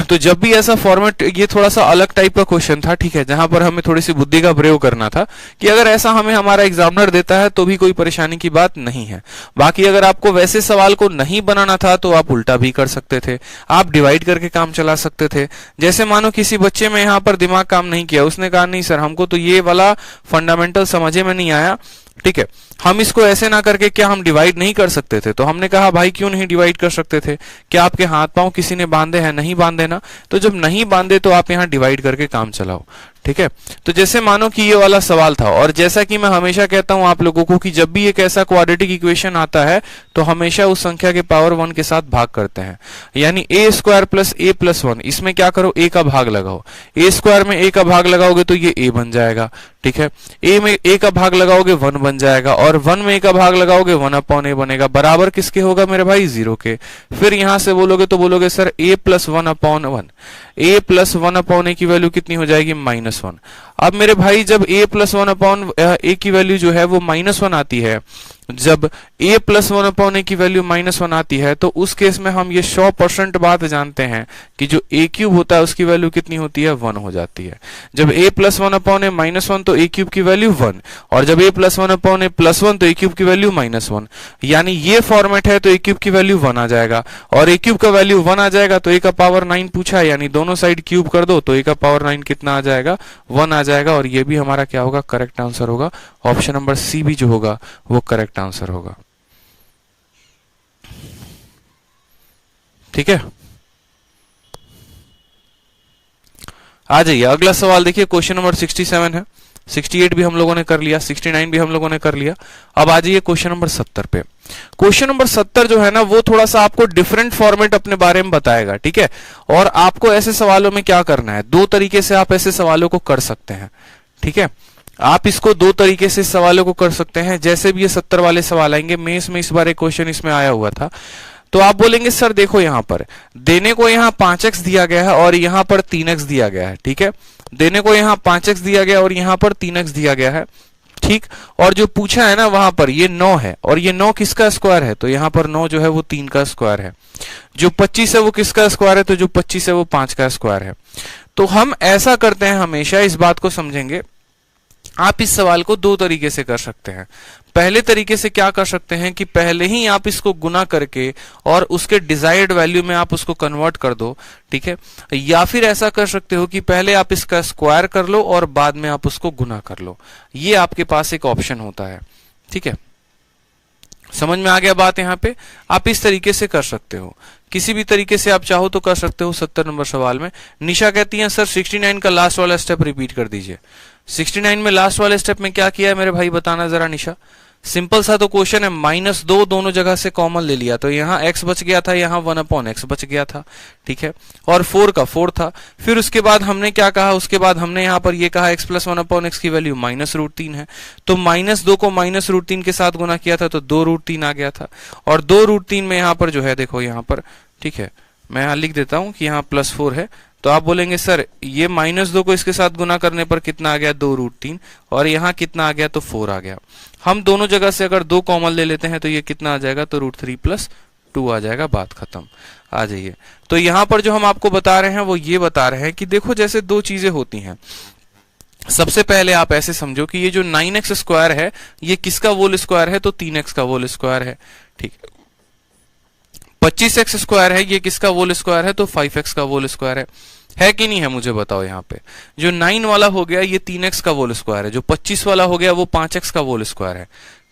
तो जब भी ऐसा फॉर्मेट, ये थोड़ा सा अलग टाइप का क्वेश्चन था, ठीक है, जहां पर हमें थोड़ी सी बुद्धि का प्रयोग करना था कि अगर ऐसा हमें हमारा एग्जामिनर देता है तो भी कोई परेशानी की बात नहीं है। बाकी अगर आपको वैसे सवाल को नहीं बनाना था तो आप उल्टा भी कर सकते थे, आप डिवाइड करके काम चला सकते थे। जैसे मानो किसी बच्चे में यहाँ पर दिमाग काम नहीं किया, उसने कहा नहीं सर हमको तो ये वाला फंडामेंटल समझे में नहीं आया, ठीक है, हम इसको ऐसे ना करके क्या हम डिवाइड नहीं कर सकते थे? तो हमने कहा भाई क्यों नहीं डिवाइड कर सकते थे? क्या आपके हाथ पांव किसी ने बांधे हैं? नहीं बांधे ना। तो जब नहीं बांधे तो आप यहाँ डिवाइड करके काम चलाओ। ठीक है, तो जैसे मानो कि ये वाला सवाल था, और जैसा कि मैं हमेशा कहता हूं आप लोगों को कि जब भी एक ऐसा क्वाड्रेटिक इक्वेशन आता है तो हमेशा उस संख्या के पावर 1 के साथ भाग करते हैं। यानी a² + a + 1, इसमें क्या करो? a का भाग लगाओ। a² में a का भाग लगाओगे तो ये a बन जाएगा। ठीक है, a में a का भाग लगाओगे 1 बन जाएगा, और 1 में a का भाग लगाओगे 1/a बनेगा। बराबर किसके होगा मेरे भाई? 0 के। फिर यहां से बोलोगे तो बोलोगे सर a + 1/1, a + 1/a की वैल्यू कितनी हो जाएगी? -1। अब मेरे भाई जब a प्लस 1/a की वैल्यू जो है वो -1 आती है, जब a प्लस 1/a की वैल्यू -1 आती है, तो उस केस में हम ये 100% बात जानते हैं कि जो a क्यूब होता है उसकी वैल्यू कितनी होती है, 1 हो जाती है। जब a प्लस 1/a -1 तो a क्यूब की वैल्यू 1, और जब a प्लस 1/a प्लस 1 तो a क्यूब की वैल्यू -1, यानी ये फॉर्मेट है तो a क्यूब की वैल्यू 1 आ जाएगा, और a क्यूब का वैल्यू 1 आ जाएगा तो a का पावर 9 पूछा है, यानी दोनों साइड क्यूब कर दो तो a का पावर 9 कितना आ जाएगा, 1 आ जाएगा। और ये भी हमारा क्या होगा, करेक्ट आंसर होगा। ऑप्शन नंबर सी भी जो होगा वो करेक्ट आंसर होगा। ठीक है, आ जाइए अगला सवाल देखिए, क्वेश्चन नंबर 67 है। 68 भी हम लोगों ने कर लिया, 69 भी हम लोगों ने कर लिया। अब आ जाइए क्वेश्चन नंबर 70 पे। क्वेश्चन नंबर 70 जो है ना वो थोड़ा सा आपको डिफरेंट फॉर्मेट अपने बारे में बताएगा, ठीक है। और आपको ऐसे सवालों में क्या करना है, दो तरीके से आप ऐसे सवालों को कर सकते हैं, ठीक है। आप इसको दो तरीके से सवालों को कर सकते हैं। जैसे भी ये 70 वाले सवाल आएंगे, मेंस में इस बार एक क्वेश्चन इसमें आया हुआ था, तो आप बोलेंगे सर देखो यहां पर देने को यहाँ 5x दिया गया है और यहां पर 3x दिया गया है, ठीक है। देने को यहाँ 5x दिया गया और यहां पर 3x दिया गया है, ठीक। और जो पूछा है ना वहां पर ये 9 है, और ये 9 किसका स्क्वायर है, तो यहां पर 9 जो है वो 3 का स्क्वायर है। जो 25 है वो किसका स्क्वायर है, तो जो 25 है वो 5 का स्क्वायर है। तो हम ऐसा करते हैं, हमेशा इस बात को समझेंगे, आप इस सवाल को दो तरीके से कर सकते हैं। पहले तरीके से क्या कर सकते हैं कि पहले ही आप इसको गुना करके और उसके डिजायर्ड वैल्यू में आप उसको कन्वर्ट कर दो, ठीक है। या फिर ऐसा कर सकते हो कि पहले आप इसका स्क्वायर कर लो और बाद में आप उसको गुना कर लो। ये आपके पास एक ऑप्शन होता है, ठीक है। समझ में आ गया बात, यहां पे आप इस तरीके से कर सकते हो, किसी भी तरीके से आप चाहो तो कर सकते हो। 70 नंबर सवाल में निशा कहती है सर 69 का लास्ट वाला स्टेप रिपीट कर दीजिए। 69 में लास्ट वाले स्टेप में क्या किया है मेरे भाई, बताना जरा निशा। सिंपल सा तो क्वेश्चन है, -2 दोनों जगह से कॉमन ले लिया, तो यहाँ x बच गया था, यहाँ 1/x बच गया था, ठीक है। और 4 का 4 था। फिर उसके बाद हमने क्या कहा, उसके बाद हमने यहाँ पर ये कहा x प्लस 1/x की वैल्यू -√3 है, तो -2 को -√3 के साथ गुना किया था तो 2√3 आ गया था। और 2√3 में यहाँ पर जो है देखो यहाँ पर, ठीक है, मैं यहाँ लिख देता हूँ कि यहाँ +4 है, तो आप बोलेंगे सर ये -2 को इसके साथ गुना करने पर कितना आ गया, 2√3, और यहाँ कितना आ गया, तो 4 आ गया। हम दोनों जगह से अगर 2 कॉमन ले लेते हैं तो ये कितना आ जाएगा, तो √3 + 2 आ जाएगा, बात खत्म। आ जाइए, तो यहाँ पर जो हम आपको बता रहे हैं वो ये बता रहे हैं कि देखो जैसे दो चीजें होती हैं। सबसे पहले आप ऐसे समझो कि ये जो 9x² है ये किसका होल स्क्वायर है, तो 3x का होल स्क्वायर है, ठीक। 25x² है ये किसका होल स्क्वायर है, तो 5x का होल स्क्वायर है कि नहीं है, मुझे बताओ। यहाँ पे जो 9 वाला हो गया ये 3x का होल स्क्वायर है, जो 25 वाला हो गया वो 5x का होल स्क्वायर है,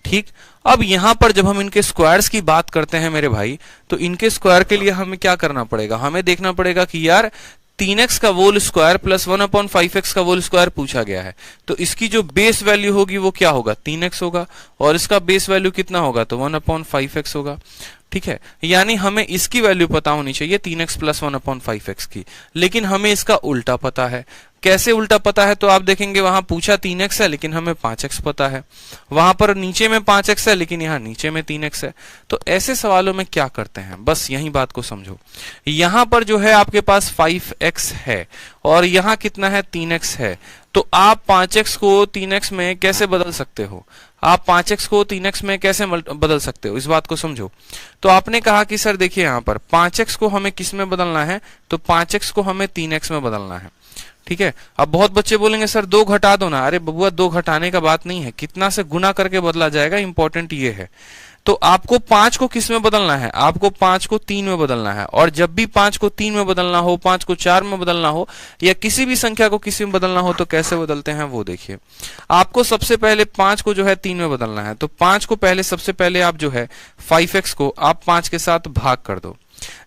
ठीक। अब यहां पर जब हम इनके स्क्वायर्स की बात करते हैं मेरे भाई, तो इनके स्क्वायर के लिए हमें क्या करना पड़ेगा, हमें देखना पड़ेगा कि यार 3x का होल स्क्वायर प्लस 1/5x का होल स्क्वायर पूछा गया है, तो इसकी जो बेस वैल्यू होगी वो क्या होगा, 3x होगा, और इसका बेस वैल्यू कितना होगा, तो 1/5x होगा, ठीक है। यानी हमें इसकी वैल्यू पता होनी चाहिए 3x प्लस 1/5x की, लेकिन हमें इसका उल्टा पता है। कैसे उल्टा पता है, तो आप देखेंगे वहां पूछा 3x है लेकिन हमें 5x पता है, वहां पर नीचे में 5x है लेकिन यहाँ नीचे में 3x है। तो ऐसे सवालों में क्या करते हैं, बस यही बात को समझो। यहां पर जो है आपके पास 5x है और यहाँ कितना है, 3x है, तो आप 5x को 3x में कैसे बदल सकते हो, आप 5x को 3x में कैसे बदल सकते हो, इस बात को समझो। तो आपने कहा कि सर देखिए यहाँ पर 5x को हमें किस में बदलना है, तो 5x को हमें 3x में बदलना है, ठीक है। अब बहुत बच्चे बोलेंगे सर 2 घटा दो ना, अरे बबुआ 2 घटाने का बात नहीं है, कितना से गुना करके बदला जाएगा, इंपॉर्टेंट ये है। तो आपको 5 को किस में बदलना है, आपको 5 को 3 में बदलना है, और जब भी 5 को 3 में बदलना हो, 5 को 4 में बदलना हो, या किसी भी संख्या को किसी में बदलना हो, तो कैसे बदलते हैं वो देखिए। आपको सबसे पहले 5 को जो है 3 में बदलना है, तो 5 को पहले सबसे पहले आप जो है 5x को आप 5 के साथ भाग कर दो।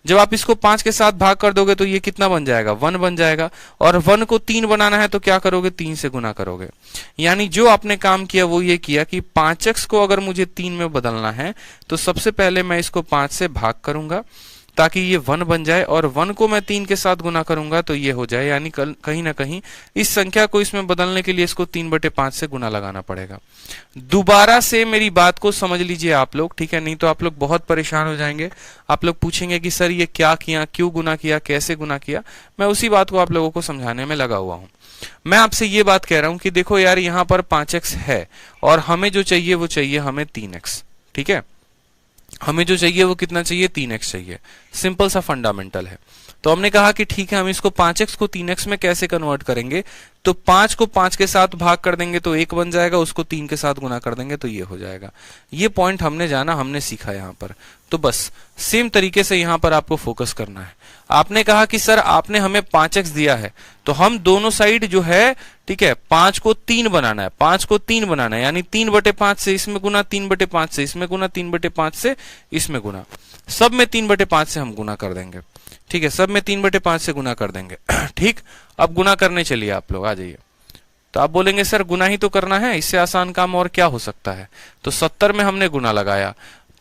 जब आप इसको 5 के साथ भाग कर दोगे तो ये कितना बन जाएगा, 1 बन जाएगा, और 1 को 3 बनाना है तो क्या करोगे, 3 से गुना करोगे। यानी जो आपने काम किया वो ये किया कि 5x को अगर मुझे 3 में बदलना है तो सबसे पहले मैं इसको 5 से भाग करूंगा, ताकि ये 1 बन जाए, और 1 को मैं 3 के साथ गुना करूंगा तो ये हो जाए, यानी कहीं ना कहीं इस संख्या को इसमें बदलने के लिए इसको 3/5 से गुना लगाना पड़ेगा। दोबारा से मेरी बात को समझ लीजिए आप लोग, ठीक है, नहीं तो आप लोग बहुत परेशान हो जाएंगे। आप लोग पूछेंगे कि सर ये क्या किया, क्यों गुना किया, कैसे गुना किया। मैं उसी बात को आप लोगों को समझाने में लगा हुआ हूं। मैं आपसे ये बात कह रहा हूं कि देखो यार, यहां पर 5x है और हमें जो चाहिए वो चाहिए हमें 3x, ठीक है, हमें जो चाहिए वो कितना चाहिए, 3x चाहिए। सिंपल सा फंडामेंटल है। तो हमने कहा कि ठीक है, हम इसको 5x को 3x में कैसे कन्वर्ट करेंगे, तो 5 को 5 के साथ भाग कर देंगे तो 1 बन जाएगा, उसको 3 के साथ गुना कर देंगे तो ये हो जाएगा। ये पॉइंट हमने जाना, हमने सीखा यहाँ पर। तो बस सेम तरीके से यहाँ पर आपको फोकस करना है। आपने कहा कि सर आपने हमें 5x दिया है, तो हम दोनों साइड जो है, ठीक है, 5 को 3 बनाना है, 5 को 3 बनाना है, यानी 3/5 से इसमें गुना, 3/5 से इसमें गुना, 3/5 से इसमें गुना, सब में 3/5 से हम गुना कर देंगे, ठीक है, सब में 3/5 से गुना कर देंगे। ठीक, अब गुना करने चलिए आप लोग, आ जाइए। तो आप बोलेंगे सर गुना ही तो करना है, इससे आसान काम और क्या हो सकता है। तो 70 में हमने गुना लगाया,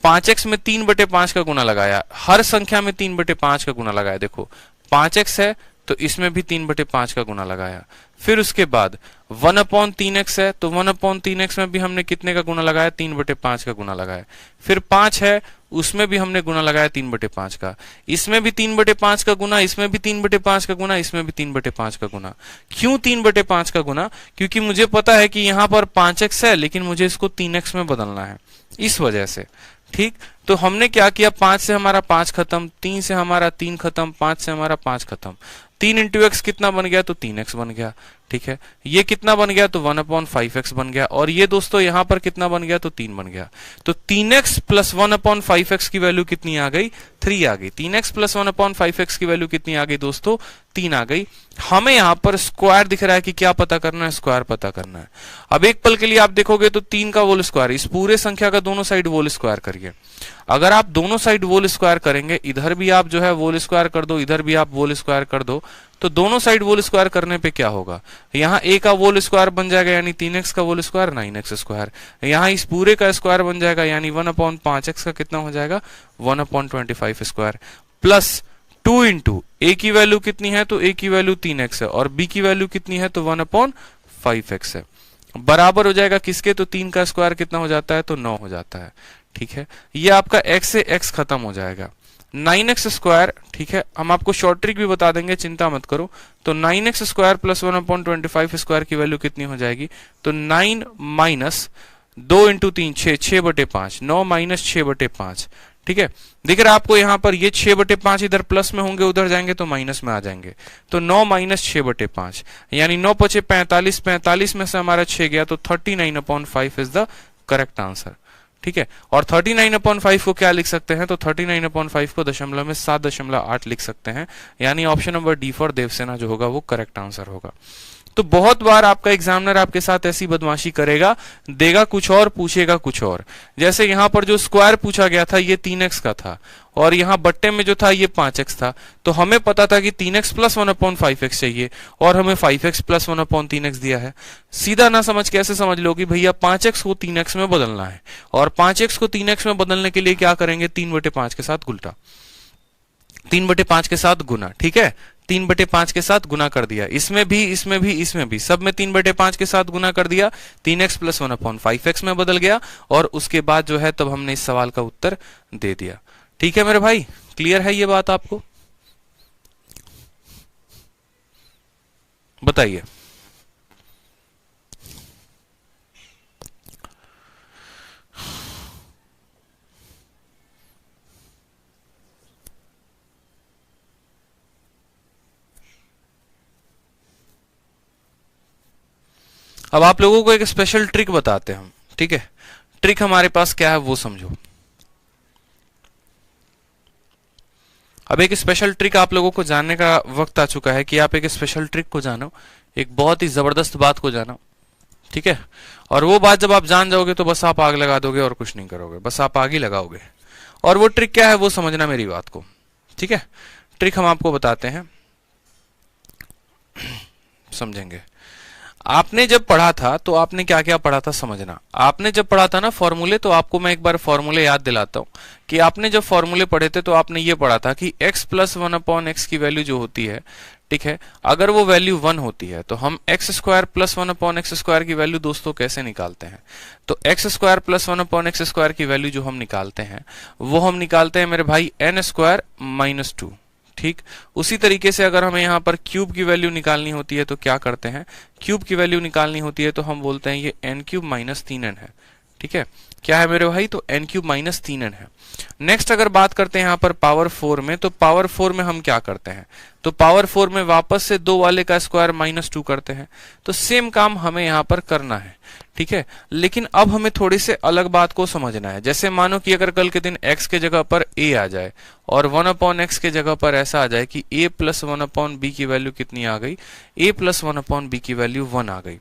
5x में 3/5 का गुना लगाया, हर संख्या में 3/5 का गुना लगाया। देखो 5x है तो इसमें भी 3/5 का गुना लगाया। फिर उसके बाद 1/3x है तो 1/3x में भी हमने कितने का गुना लगाया, 3/5 का गुना लगाया। फिर 5 है, उसमें भी हमने गुना लगाया 3/5 का, इसमें भी 3/5 का गुना, इसमें भी 3/5 का गुना, इसमें भी 3/5 का गुना। क्यों 3/5 का गुना? क्योंकि मुझे पता है कि यहाँ पर 5x है लेकिन मुझे इसको 3x में बदलना है, इस वजह से। ठीक, तो हमने क्या किया, 5 से हमारा 5 खत्म, 3 से हमारा 3 खत्म, 5 से हमारा 5 खत्म। 3 इंटू एक्स कितना बन गया, तो 3x बन गया। ठीक है, ये कितना बन गया, तो 1/5x बन गया। और ये दोस्तों यहाँ पर कितना बन गया, तो 3 बन गया। तो 3x प्लस 1/5x की वैल्यू कितनी आ गई, 3 आ गई। 3x प्लस 1/5x की वैल्यू कितनी आ गई दोस्तों, 3 आ गई। हमें यहाँ पर स्क्वायर दिख रहा है कि क्या पता करना है, स्क्वायर पता करना है। अब एक पल के लिए आप देखोगे तो 3 का होल स्क्वायर, इस पूरे संख्या का दोनों साइड होल स्क्वायर करिए। अगर आप दोनों साइड होल स्क्वायर करेंगे, इधर भी आप जो है होल स्क्वायर कर दो, इधर भी आप होल स्क्वायर कर दो, तो दोनों साइड होल स्क्वायर करने पे क्या होगा, यहाँ a का होल स्क्वायर बन जाएगा यानी 3x का होल स्क्वायर 9x स्क्वायर। यहाँ इस पूरे का स्क्वायर बन जाएगा यानी 1/5x का कितना हो जाएगा, 1/25 स्क्वायर। प्लस 2 इंटू a की वैल्यू कितनी है, तो a की वैल्यू 3x है और b की वैल्यू कितनी है, तो 1/5x है। बराबर हो जाएगा किसके, तो 3 का स्क्वायर कितना हो जाता है, तो 9 हो जाता है। ठीक है, ये आपका x से x खत्म हो जाएगा। 9x स्क्वायर, ठीक है, हम आपको शॉर्ट ट्रिक भी बता देंगे, चिंता मत करो। तो 9x स्क्वायर प्लस 1/25 स्क्वायर की वैल्यू कितनी हो जाएगी, तो 9 माइनस 2 इंटू 3 6, 6/5, 9 माइनस 6/5। ठीक है, दिख रहा है आपको यहाँ पर, ये 6/5 इधर प्लस में होंगे, उधर जाएंगे तो माइनस में आ जाएंगे। तो 9 माइनस 6/5 यानी 9 पचे 45, 45 में से हमारा 6 गया, तो 39/5 इज द करेक्ट आंसर। ठीक है, और 39/5 को क्या लिख सकते हैं, तो 39/5 को दशमलव में 7.8 लिख सकते हैं, यानी option number D for Devsena जो होगा वो करेक्ट आंसर होगा। तो बहुत बार आपका एग्जामिनर आपके साथ ऐसी बदमाशी करेगा, देगा कुछ और, पूछेगा कुछ और। जैसे यहाँ पर जो स्क्वायर पूछा गया था ये 3x का था और यहाँ बट्टे में जो था ये 5x था, तो हमें पता था कि 3x प्लस 1/5x चाहिए और हमें 5x प्लस 1/3x दिया है। सीधा ना समझ कैसे समझ लो कि भैया 5x को 3x में बदलना है, और 5x को 3x में बदलने के लिए क्या करेंगे, 3/5 के साथ उल्टा, 3/5 के साथ गुना। ठीक है, 3/5 के साथ गुना कर दिया, इसमें भी, इसमें भी, इसमें भी, सब में 3/5 के साथ गुना कर दिया, 3x प्लस 1/5x में बदल गया और उसके बाद जो है तब हमने इस सवाल का उत्तर दे दिया। ठीक है मेरे भाई, क्लियर है ये बात आपको? बताइए। अब आप लोगों को एक स्पेशल ट्रिक बताते हैं हम। ठीक है, ट्रिक हमारे पास क्या है वो समझो। अब एक स्पेशल ट्रिक आप लोगों को जानने का वक्त आ चुका है कि आप एक स्पेशल ट्रिक को जानो, एक बहुत ही जबरदस्त बात को जानो। ठीक है, और वो बात जब आप जान जाओगे तो बस आप आग लगा दोगे और कुछ नहीं करोगे, बस आप आग ही लगाओगे। और वो ट्रिक क्या है वो समझना मेरी बात को। ठीक है, ट्रिक हम आपको बताते हैं, समझेंगे। आपने जब पढ़ा था तो आपने क्या क्या पढ़ा था समझना। आपने जब पढ़ा था ना फॉर्मूले, तो आपको मैं एक बार फॉर्मूले याद दिलाता हूं कि आपने जब फॉर्मूले पढ़े थे तो आपने ये पढ़ा था कि x प्लस 1/x की वैल्यू जो होती है, ठीक है, अगर वो वैल्यू 1 होती है तो हम एक्स स्क्वायर प्लस 1/x² की वैल्यू दोस्तों कैसे निकालते हैं? तो एक्स स्क्वायर प्लस 1/x² की वैल्यू जो हम निकालते हैं वो हम निकालते हैं मेरे भाई n² माइनस 2। ठीक, उसी तरीके से अगर हमें यहाँ पर क्यूब की वैल्यू निकालनी होती है तो क्या करते हैं? क्यूब की वैल्यू निकालनी होती है तो हम बोलते हैं ये n³ माइनस 3n है। ठीक है, क्या है मेरे भाई? तो n³ माइनस 3n है। नेक्स्ट अगर बात करते हैं यहाँ पर पावर 4 में, तो पावर 4 में हम क्या करते हैं? तो पावर 4 में वापस से 2 वाले का स्क्वायर माइनस 2 करते हैं। तो सेम काम हमें यहाँ पर करना है। ठीक है, लेकिन अब हमें थोड़ी से अलग बात को समझना है। जैसे मानो कि अगर कल के दिन x के जगह पर a आ जाए और 1/x के जगह पर ऐसा आ जाए कि a प्लस 1/b की वैल्यू कितनी आ गई? a प्लस 1/b की वैल्यू 1 आ गई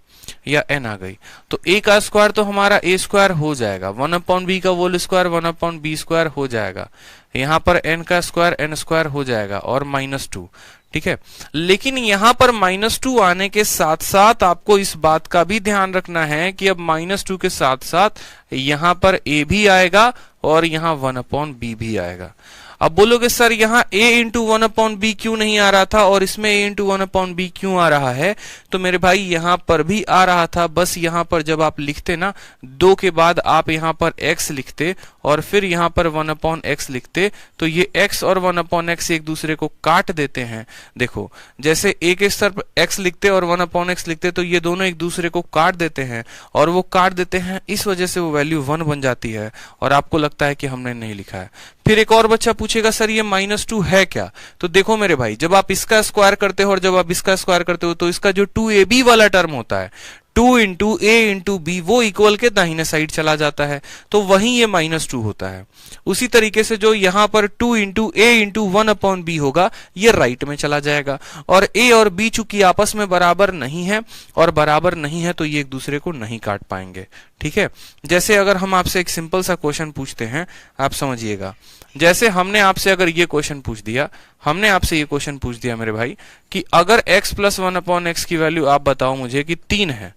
या n आ गई। तो a का स्क्वायर तो हमारा a² हो जाएगा, 1/b का होल स्क्वायर 1/b² हो जाएगा, यहाँ पर n का स्क्वायर n² हो जाएगा और माइनस 2। ठीक है, लेकिन यहां पर माइनस 2 आने के साथ साथ आपको इस बात का भी ध्यान रखना है कि अब माइनस 2 के साथ साथ यहां पर a भी आएगा और यहां 1/b भी आएगा। अब बोलोगे सर यहाँ a इंटू 1/b क्यों नहीं आ रहा था और इसमें a इंटू 1/b क्यों आ रहा है? तो मेरे भाई यहाँ पर भी आ रहा था, बस यहाँ पर जब आप लिखते ना 2 के बाद आप यहाँ पर x लिखते और फिर यहाँ पर 1/x लिखते तो ये x और 1/x एक दूसरे को काट देते हैं। देखो जैसे a के स्तर पर x लिखते और 1/x लिखते तो ये दोनों एक दूसरे को काट देते हैं और वो काट देते हैं, इस वजह से वो वैल्यू 1 बन जाती है और आपको लगता है कि हमने नहीं लिखा है। फिर एक और बच्चा पूछेगा सर ये -2 है क्या? तो देखो मेरे भाई, जब आप इसका स्क्वायर करते हो और जब आप इसका स्क्वायर करते हो तो इसका जो 2ab वाला टर्म होता है 2 इंटू a इंटू b वो इक्वल के दाहिने साइड चला जाता है, तो वहीं ये -2 होता है। उसी तरीके से जो यहाँ पर 2 इंटू a इंटू 1/b होगा ये राइट में चला जाएगा और a और b चूंकि आपस में बराबर नहीं है और बराबर नहीं है तो ये एक दूसरे को नहीं काट पाएंगे। ठीक है, जैसे अगर हम आपसे एक सिंपल सा क्वेश्चन पूछते हैं, आप समझिएगा। जैसे हमने आपसे अगर ये क्वेश्चन पूछ दिया, हमने आपसे ये क्वेश्चन पूछ दिया मेरे भाई कि अगर x प्लस 1/x की वैल्यू आप बताओ मुझे कि 3 है।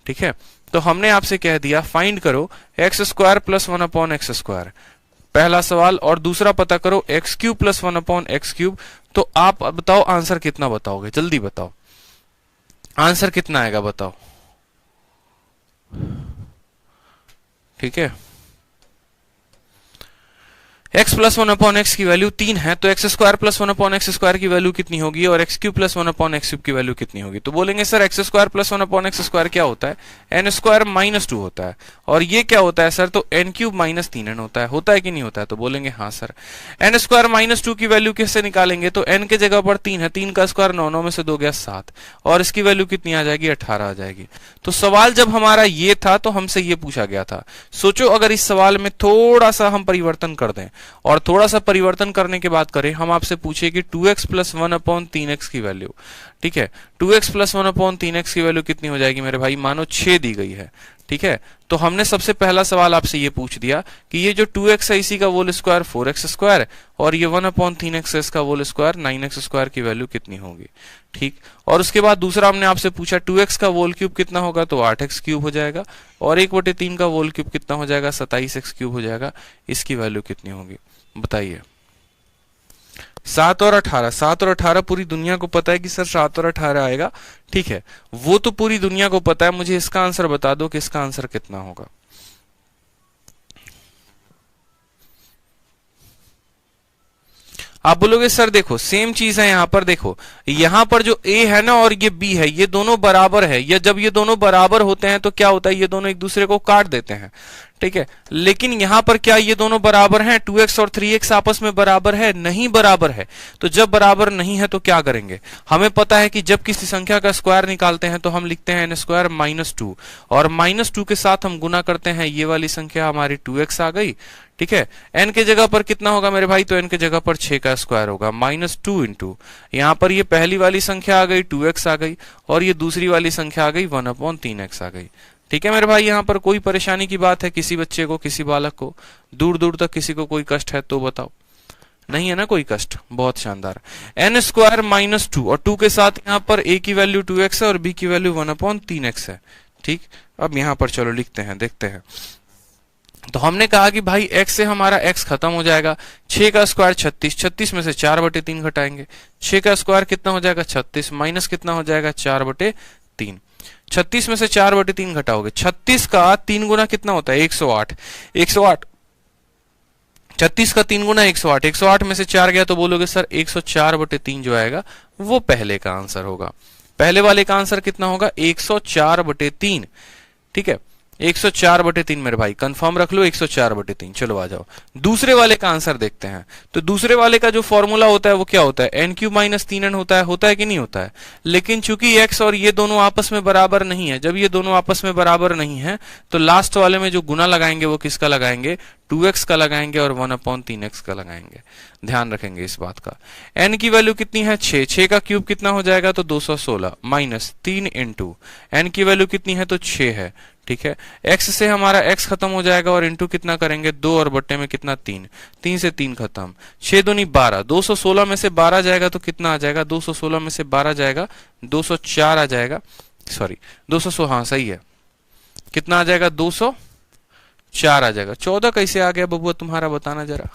ठीक है, तो हमने आपसे कह दिया फाइंड करो x² प्लस 1/x²। पहला सवाल, और दूसरा पता करो x³ प्लस 1/x³। तो आप बताओ आंसर कितना बताओगे? जल्दी बताओ आंसर कितना आएगा, बताओ। ठीक है, x प्लस 1/x की वैल्यू 3 है तो x² प्लस 1/x² की वैल्यू कितनी होगी और x³ प्लस 1/x³ की वैल्यू कितनी होगी? तो बोलेंगे सर x² प्लस 1/x² क्या होता है? n² माइनस 2 होता है। और ये क्या होता है सर? तो n³ माइनस 3n होता है कि नहीं होता है? तो बोलेंगे हाँ सर। n² माइनस 2 की वैल्यू कैसे निकालेंगे? तो n के जगह पर 3 है, 3 का स्क्वायर 9 में से 2 गया 7 और इसकी वैल्यू कितनी आ जाएगी? 18 आ जाएगी। तो सवाल जब हमारा ये था तो हमसे ये पूछा गया था। सोचो अगर इस सवाल में थोड़ा सा हम परिवर्तन कर दें और थोड़ा सा परिवर्तन करने के बाद करें, हम आपसे पूछे कि 2x प्लस 1/3x की वैल्यू। ठीक है, 2x प्लस 1/3x की वैल्यू कितनी हो जाएगी मेरे भाई? मानो 6 दी गई है। ठीक है, तो हमने सबसे पहला सवाल आपसे ये पूछ दिया कि ये जो 2x है इसी का होल स्क्वायर 4x² और ये 1/3x है इसका होल स्क्वायर 9x² की वैल्यू कितनी होगी? ठीक, और उसके बाद दूसरा हमने आपसे पूछा 2x का होल क्यूब कितना होगा? तो 8x³ हो जाएगा और 1/3 का होल क्यूब कितना हो जाएगा? 27x³ हो जाएगा। इसकी वैल्यू कितनी होगी बताइए? 7 और 18, 7 और 18 पूरी दुनिया को पता है कि सर 7 और 18 आएगा। ठीक है, वो तो पूरी दुनिया को पता है, मुझे इसका आंसर बता दो कि इसका आंसर कितना होगा। आप बोलोगे सर देखो सेम चीज है यहाँ पर, देखो यहाँ पर जो a है ना और ये b है ये दोनों बराबर है, या जब ये दोनों बराबर होते हैं तो क्या होता है? ये दोनों एक दूसरे को काट देते हैं। ठीक है, लेकिन यहां पर क्या ये दोनों बराबर हैं? 2x और 3x आपस में बराबर है? नहीं बराबर है। तो जब बराबर नहीं है तो क्या करेंगे? हमें पता है कि जब किसी संख्या का स्क्वायर निकालते हैं तो हम लिखते हैं n² माइनस 2 और -2 के साथ हम गुना करते हैं, ये वाली संख्या हमारी 2x आ गई। ठीक है, n के जगह पर कितना होगा मेरे भाई? तो n के जगह पर 6 का स्क्वायर होगा -2 इंटू यहाँ पर ये पहली वाली संख्या आ गई 2x आ गई और ये दूसरी वाली संख्या आ गई 1/3x आ गई। ठीक है मेरे भाई, यहाँ पर कोई परेशानी की बात है किसी बच्चे को, किसी बालक को, दूर दूर तक किसी को कोई कष्ट है तो बताओ। नहीं है ना कोई कष्ट, बहुत शानदार। एन स्क्वायर माइनस 2 और 2 के साथ यहाँ पर a की वैल्यू 2x है और b की वैल्यू 1/3x है। ठीक, अब यहाँ पर चलो लिखते हैं, देखते हैं। तो हमने कहा कि भाई x से हमारा x खत्म हो जाएगा, 6 का स्क्वायर 36, 36 में से 4/3 घटाएंगे, 6 का स्क्वायर कितना हो जाएगा 36, माइनस कितना हो जाएगा 4/3, 36 में से 4/3 घटाओगे, 36 का 3 गुना कितना होता है 108, 108, 36 का 3 गुना 108, 108 में से 4 गया तो बोलोगे सर 104/3 जो आएगा वो पहले का आंसर होगा। पहले वाले का आंसर कितना होगा 104/3। ठीक है, 104/3 मेरे भाई कंफर्म रख लो 104/3। चलो आ जाओ दूसरे वाले का आंसर देखते हैं। तो दूसरे वाले का जो फॉर्मूला होता है वो क्या होता है, n³ माइनस 3n होता है कि नहीं होता है। लेकिन चूंकि x और ये दोनों आपस में बराबर नहीं है, जब ये दोनों आपस में बराबर नहीं है तो लास्ट वाले में जो गुना लगाएंगे वो किसका लगाएंगे, 2x का लगाएंगे और 1/3x का लगाएंगे। ध्यान रखेंगे इस बात का। n की वैल्यू कितनी है 6, 6 का क्यूब कितना हो जाएगा तो 216 माइनस 3 इंटू n की वैल्यू कितनी है तो 6 है। ठीक है, x से हमारा x खत्म हो जाएगा और इंटू कितना करेंगे 2 और बट्टे में कितना 3, 3 से 3 खत्म, 6 दूनी 12, 216 में से 12 जाएगा तो कितना आ जाएगा, 216 में से 12 जाएगा 204 आ जाएगा, सॉरी 200, हाँ सही है, कितना आ जाएगा 204 आ जाएगा। 14 कैसे आ गया बबुआ तुम्हारा, बताना जरा।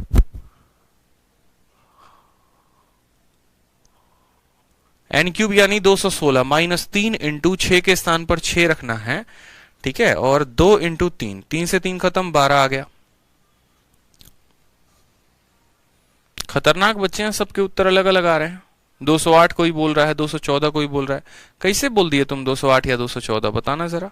n³ यानी 216 माइनस 3 इंटू 6 के स्थान पर 6 रखना है। ठीक है, और 2 इंटू 3, 3 से 3 खत्म, 12 आ गया। खतरनाक बच्चे हैं, सबके उत्तर अलग अलग आ रहे हैं। 208 कोई बोल रहा है, 214 कोई बोल रहा है। कैसे बोल दिए तुम 208 या 214, बताना जरा।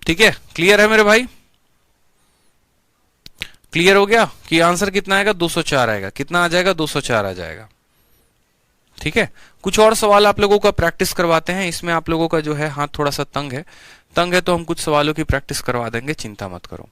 ठीक है, क्लियर है मेरे भाई, क्लियर हो गया कि आंसर कितना आएगा 204 आएगा, कितना आ जाएगा 204 आ जाएगा। ठीक है, कुछ और सवाल आप लोगों का प्रैक्टिस करवाते हैं। इसमें आप लोगों का जो है हाथ थोड़ा सा तंग है तो हम कुछ सवालों की प्रैक्टिस करवा देंगे, चिंता मत करो।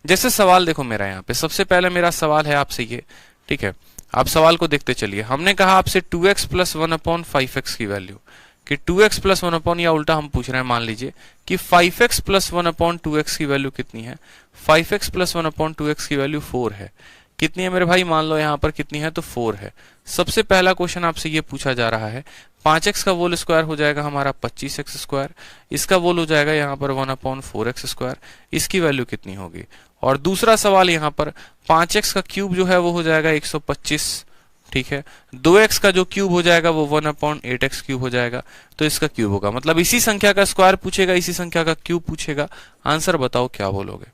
जैसे सवाल देखो मेरा यहाँ पे, सबसे पहले मेरा सवाल है आपसे ये। ठीक है, आप सवाल को देखते चलिए। हमने कहा आपसे 2x प्लस 1/5x की वैल्यू, कि 2x प्लस 1 या उल्टा हम पूछ रहे हैं, मान लीजिए कि 5x प्लस 1/2x की वैल्यू कितनी है। 5x प्लस 1/2x की वैल्यू 4 है। कितनी है मेरे भाई, मान लो यहाँ पर कितनी है तो 4 है। सबसे पहला क्वेश्चन आपसे ये पूछा जा रहा है 5x का होल स्क्वायर हो जाएगा हमारा 25x स्क्वायर, इसका होल हो जाएगा यहाँ पर 1/4x स्क्वायर, इसकी वैल्यू कितनी होगी। और दूसरा सवाल यहाँ पर 5x का क्यूब जो है वो हो जाएगा 125। ठीक है, 2x का जो क्यूब हो जाएगा वो 1/8x क्यूब हो जाएगा, तो इसका क्यूब होगा। मतलब इसी संख्या का स्क्वायर पूछेगा, इसी संख्या का क्यूब पूछेगा। आंसर बताओ क्या बोलोगे।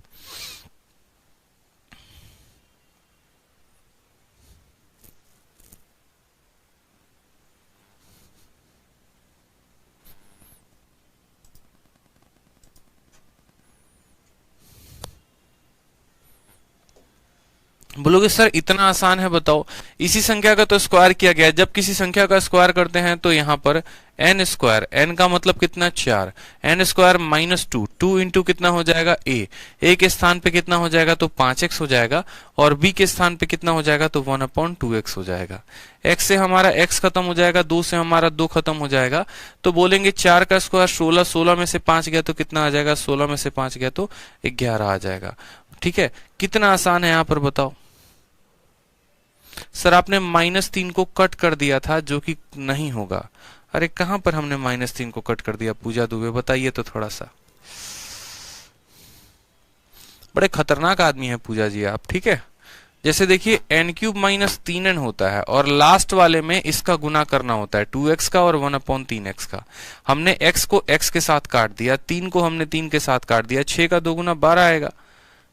बोलोगे सर इतना आसान है, बताओ। इसी संख्या का तो स्क्वायर किया गया है। जब किसी संख्या का स्क्वायर करते हैं तो यहाँ पर n स्क्वायर, n का मतलब कितना 4, n स्क्वायर माइनस 2, 2 इंटू कितना हो जाएगा a के स्थान पे कितना हो जाएगा तो 5x हो जाएगा, और b के स्थान पे कितना हो जाएगा तो 1/2x हो जाएगा। x से हमारा x खत्म हो जाएगा, 2 से हमारा 2 खत्म हो जाएगा, तो बोलेंगे 4 का स्क्वायर 16, 16 में से 5 गया तो कितना आ जाएगा, 16 में से 5 गया तो 11 आ जाएगा। ठीक है, कितना आसान है यहाँ पर बताओ। सर आपने -3 को कट कर दिया था, जो कि नहीं होगा। अरे कहां पर हमने -3 को कट कर दिया, पूजा दुबे बताइए तो थोड़ा सा। बड़े खतरनाक आदमी है पूजा जी आप। ठीक है, जैसे देखिए n³ माइनस 3n होता है और लास्ट वाले में इसका गुना करना होता है 2x का और 1/3x का। हमने x को x के साथ काट दिया, 3 को हमने 3 के साथ काट दिया, 6 का 2 गुना 12 आएगा।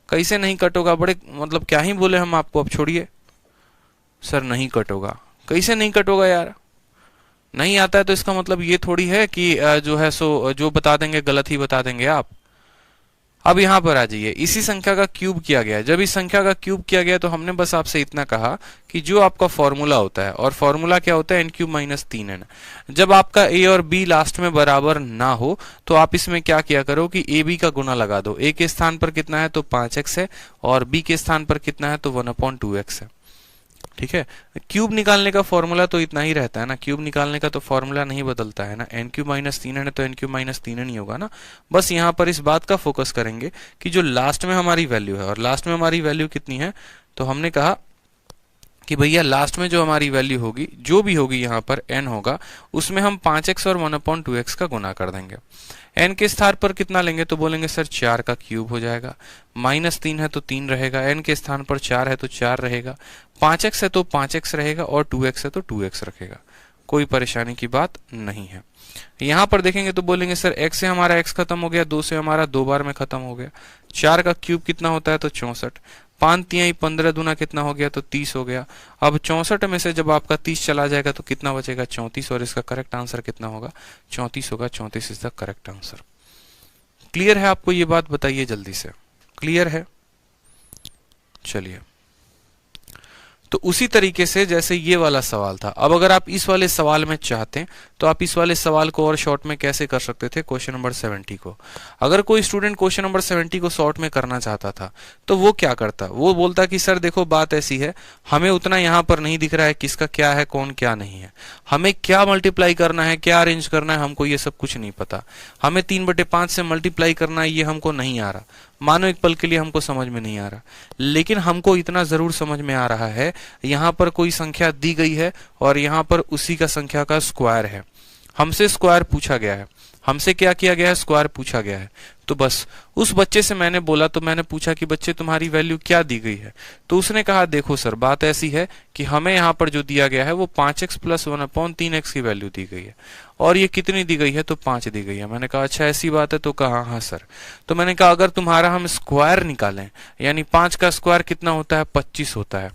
कैसे नहीं कट होगा, बड़े मतलब क्या ही बोले हम आपको। अब छोड़िए सर, नहीं कट होगा, कैसे नहीं कट होगा यार। नहीं आता है तो इसका मतलब ये थोड़ी है कि जो है सो जो बता देंगे गलत ही बता देंगे आप। अब यहां पर आ जाइए, इसी संख्या का क्यूब किया गया। जब इस संख्या का क्यूब किया गया तो हमने बस आपसे इतना कहा कि जो आपका फॉर्मूला होता है, और फॉर्मूला क्या होता है, एन क्यूब माइनस 3n। जब आपका ए और बी लास्ट में बराबर ना हो तो आप इसमें क्या किया करो कि ए बी का गुना लगा दो। ए के स्थान पर कितना है तो 5x है, और बी के स्थान पर कितना है तो 1/2x है। ठीक है, क्यूब निकालने का फॉर्मूला तो इतना ही रहता है ना, क्यूब निकालने का तो फॉर्मूला नहीं बदलता है ना। एन क्यूब माइनस 3n है तो एन क्यूब माइनस 3n ही होगा ना। बस यहाँ पर इस बात का फोकस करेंगे कि जो लास्ट में हमारी वैल्यू है, और लास्ट में हमारी वैल्यू कितनी है, तो हमने कहा कि भैया लास्ट में जो हमारी वैल्यू होगी, जो भी होगी यहाँ पर n होगा, उसमें हम 5x और 1/2x का गुना कर देंगे। n के स्थान पर कितना लेंगे तो बोलेंगे सर 4 का क्यूब हो जाएगा, माइनस 3 है तो 3 रहेगा, n के स्थान पर 4 है तो 4 रहेगा, 5x है तो 5x रहेगा, और 2x है तो 2x रखेगा। कोई परेशानी की बात नहीं है। यहाँ पर देखेंगे तो बोलेंगे सर x से हमारा x खत्म हो गया, 2 से हमारा 2 बार में खत्म हो गया, 4 का क्यूब कितना होता है तो 64, 5 तिहाई 15 दूना कितना हो गया तो 30 हो गया। अब 64 में से जब आपका 30 चला जाएगा तो कितना बचेगा 34, और इसका करेक्ट आंसर कितना होगा 34 होगा। 34 is the correct answer. Clear है आपको ये बात, बताइए जल्दी से, क्लियर है? चलिए, तो उसी तरीके से जैसे ये वाला सवाल था, अब अगर आप इस वाले सवाल में चाहते हैं तो आप इस वाले सवाल को और शॉर्ट में कैसे कर सकते थे, क्वेश्चन नंबर 70 को। अगर कोई स्टूडेंट क्वेश्चन नंबर 70 को शॉर्ट में करना चाहता था तो वो क्या करता, वो बोलता कि सर देखो बात ऐसी है, हमें उतना यहाँ पर नहीं दिख रहा है किसका क्या है कौन क्या नहीं है, हमें क्या मल्टीप्लाई करना है क्या अरेंज करना है हमको ये सब कुछ नहीं पता, हमें 3/5 से मल्टीप्लाई करना है ये हमको नहीं आ रहा, मानो एक पल के लिए हमको समझ में नहीं आ रहा, लेकिन हमको इतना जरूर समझ में आ रहा है यहाँ पर कोई संख्या दी गई है और यहाँ पर उसी का संख्या का स्क्वायर है, हमसे स्क्वायर पूछा गया है, हमसे क्या किया गया है स्क्वायर पूछा गया है। तो बस उस बच्चे से मैंने बोला, तो मैंने पूछा कि बच्चे तुम्हारी वैल्यू क्या दी गई है, तो उसने कहा देखो सर बात ऐसी है कि हमें यहाँ पर जो दिया गया है वो 5x + 1/3x की वैल्यू दी गई है, और ये कितनी दी गई है तो 5 दी गई है। मैंने कहा अच्छा ऐसी बात है, तो कहा हाँ सर। तो मैंने कहा अगर तुम्हारा हम स्क्वायर निकालें, यानी 5 का स्क्वायर कितना होता है 25 होता है,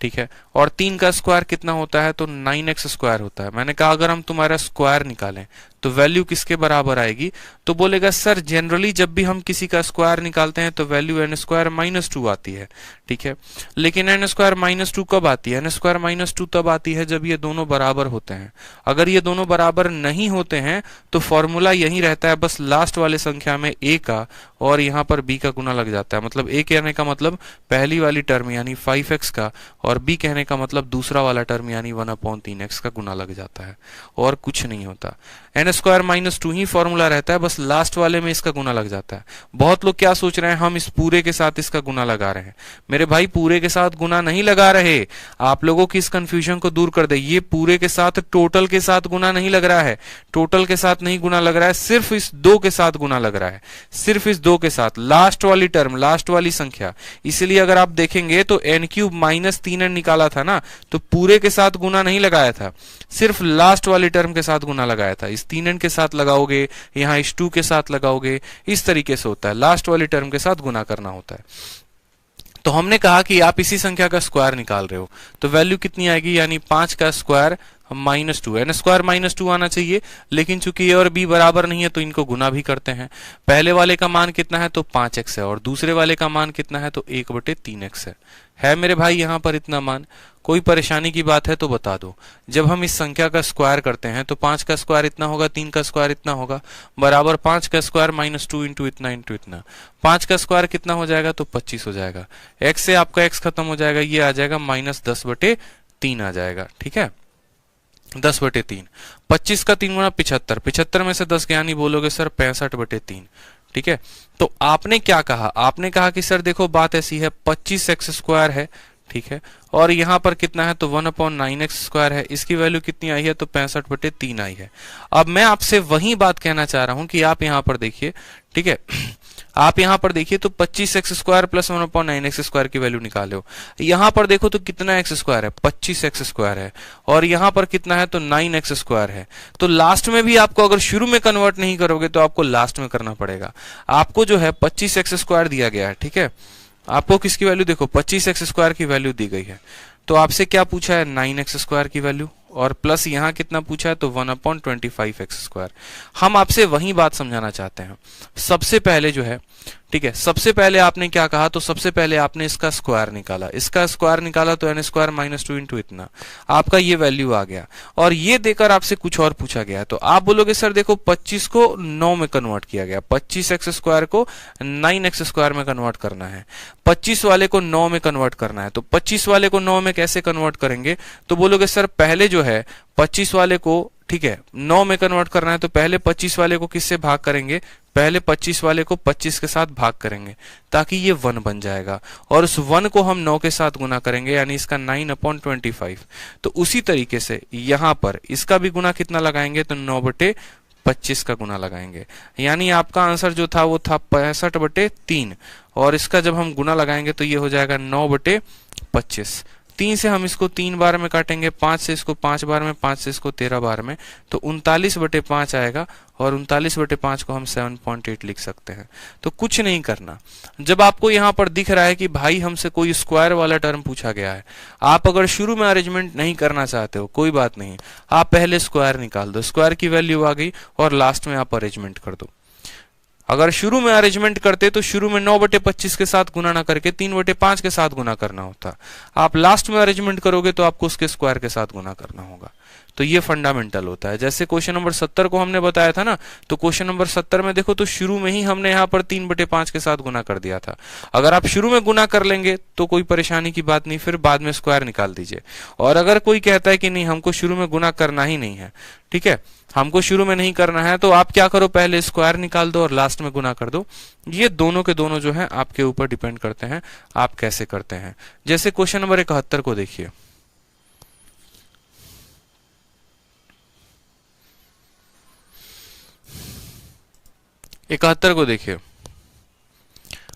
ठीक है, और 3 का स्क्वायर कितना होता है तो 9x स्क्वायर होता है। मैंने कहा अगर हम तुम्हारा स्क्वायर निकालें तो वैल्यू किसके बराबर आएगी, तो बोलेगा सर जनरली जब भी हम किसी का स्क्वायर निकालते हैं तो वैल्यू n² - 2 आती है, ठीक है, लेकिन n² - 2 कब आती है, n² - 2 तब आती है जब ये दोनों बराबर होते हैं। अगर ये दोनों बराबर नहीं होते हैं तो फॉर्मूला यही रहता है, बस लास्ट वाले संख्या में a का और यहाँ पर b का गुना लग जाता है। मतलब a कहने का मतलब पहली वाली टर्म यानी 5x का, और b कहने का मतलब दूसरा वाला टर्म यानी 1/3x का गुना लग जाता है, और कुछ नहीं होता। n² - 2 ही फॉर्मूला रहता है, बस लास्ट वाले में इसका गुना लग जाता है। बहुत लोग क्या सोच रहे हैं, हम इस पूरे के साथ इसका गुना लगा रहे हैं। मेरे भाई पूरे के साथ गुना नहीं लगा रहे, आप लोगों की इस कंफ्यूजन को दूर कर दे। ये पूरे के साथ टोटल के साथ गुना नहीं लग रहा है, टोटल के साथ नहीं गुना लग रहा है, सिर्फ इस 2 के साथ गुना लग रहा है, सिर्फ इस 2 के साथ, लास्ट वाली टर्म, लास्ट वाली संख्या। इसलिए अगर आप देखेंगे तो n³ - 3n निकाला था ना, तो पूरे के साथ गुना नहीं लगाया था, सिर्फ लास्ट वाली टर्म के साथ गुना लगाया था। इस 3n के साथ लगाओगे, यहाँ इस 2 के साथ लगाओगे, इस तरीके से होता है, लास्ट वाली टर्म के साथ गुना करना होता है। तो हमने कहा कि आप इसी संख्या का स्क्वायर निकाल रहे हो तो वैल्यू कितनी आएगी, यानी 5 का स्क्वायर -2, n² - 2 आना चाहिए, लेकिन चूंकि a और b बराबर नहीं है तो इनको गुना भी करते हैं। पहले वाले का मान कितना है तो 5x है, और दूसरे वाले का मान कितना है तो 1/3x है मेरे भाई यहाँ पर इतना मान। कोई परेशानी की बात है तो बता दो। जब हम इस संख्या का स्क्वायर करते हैं तो 5 का स्क्वायर इतना होगा, 3 का स्क्वायर इतना होगा, बराबर 5 का स्क्वायर -2 इंटू इतना। 5 का स्क्वायर कितना हो जाएगा तो 25 हो जाएगा। x से आपका x खत्म हो जाएगा, ये आ जाएगा -10/3 आ जाएगा, ठीक है, 10/3। 25 का 3 गुना 75, 75 में से 10 गया नहीं, बोलोगे सर 65/3, ठीक है। तो आपने क्या कहा, आपने कहा कि सर देखो बात ऐसी है 25x² है, ठीक है, और यहाँ पर कितना है तो 1/9x² है, इसकी वैल्यू कितनी आई है तो 65/3 आई है। अब मैं आपसे वही बात कहना चाह रहा हूं कि आप यहाँ पर देखिए, ठीक है, आप यहाँ पर देखिए तो 25x² + 1/9x² की वैल्यू निकाले हो। यहाँ पर देखो तो कितना x² है, 25x² है, और यहाँ पर कितना है तो 9x² है। तो लास्ट में भी आपको अगर शुरू में कन्वर्ट नहीं करोगे तो आपको लास्ट में करना पड़ेगा। आपको जो है 25x² दिया गया है, ठीक है, आपको किसकी वैल्यू देखो 25x² की वैल्यू दी गई है, तो आपसे क्या पूछा है 9x² की वैल्यू, और प्लस यहाँ कितना पूछा है तो 1/25x²। हम आपसे वही बात समझाना चाहते हैं। सबसे पहले जो है ठीक है, सबसे पहले आपने क्या कहा, तो सबसे पहले आपने इसका स्क्वायर निकाला, इसका स्क्वायर निकाला तो n स्क्वायर माइनस 2 इंटू इतना, आपका ये वैल्यू आ गया। और ये देकर आपसे कुछ और पूछा गया, तो आप बोलोगे सर देखो 25 को 9 में कन्वर्ट किया गया, 25x स्क्वायर को 9x स्क्वायर में कन्वर्ट करना है, 25 वाले को 9 में कन्वर्ट करना है। तो 25 वाले को 9 में कैसे कन्वर्ट करेंगे, तो बोलोगे सर पहले जो है 25 वाले को, ठीक है, 9 में कन्वर्ट करना है तो पहले 25 वाले को किससे भाग करेंगे, पहले 25 वाले को 25 के साथ भाग करेंगे ताकि ये 1 बन जाएगा, और उस 1 को हम 9 के साथ गुना करेंगे यानी इसका 9/25। तो उसी तरीके से यहां पर इसका भी गुना कितना लगाएंगे, तो 9/25 का गुना लगाएंगे, यानी आपका आंसर जो था वो था 65/3, और इसका जब हम गुना लगाएंगे तो ये हो जाएगा 9/25। 3 से हम इसको 3 बार में काटेंगे, 5 से इसको 5 बार में, 5 से इसको 13 बार में, तो 39/5 आएगा, और 39/5 को हम 7.8 लिख सकते हैं। तो कुछ नहीं करना, जब आपको यहाँ पर दिख रहा है कि भाई हमसे कोई स्क्वायर वाला टर्म पूछा गया है, आप अगर शुरू में अरेंजमेंट नहीं करना चाहते हो कोई बात नहीं, आप पहले स्क्वायर निकाल दो, स्क्वायर की वैल्यू आ गई और लास्ट में आप अरेंजमेंट कर दो। अगर शुरू में अरेंजमेंट करते तो शुरू में 9/25 के साथ गुना ना करके 3/5 के साथ गुना करना होता, आप लास्ट में अरेंजमेंट करोगे तो आपको उसके स्क्वायर के साथ गुना करना होगा। तो ये फंडामेंटल होता है। जैसे क्वेश्चन नंबर 70 को हमने बताया था ना, तो क्वेश्चन नंबर 70 में देखो तो शुरू में ही हमने यहाँ पर 3/5 के साथ गुना कर दिया था। अगर आप शुरू में गुना कर लेंगे तो कोई परेशानी की बात नहीं, फिर बाद में स्क्वायर निकाल दीजिए। और अगर कोई कहता है कि नहीं हमको शुरू में गुना करना ही नहीं है, ठीक है, हमको शुरू में नहीं करना है, तो आप क्या करो, पहले स्क्वायर निकाल दो और लास्ट में गुना कर दो। ये दोनों के दोनों जो है आपके ऊपर डिपेंड करते हैं आप कैसे करते हैं। जैसे क्वेश्चन नंबर 71 को देखिए, देखिए।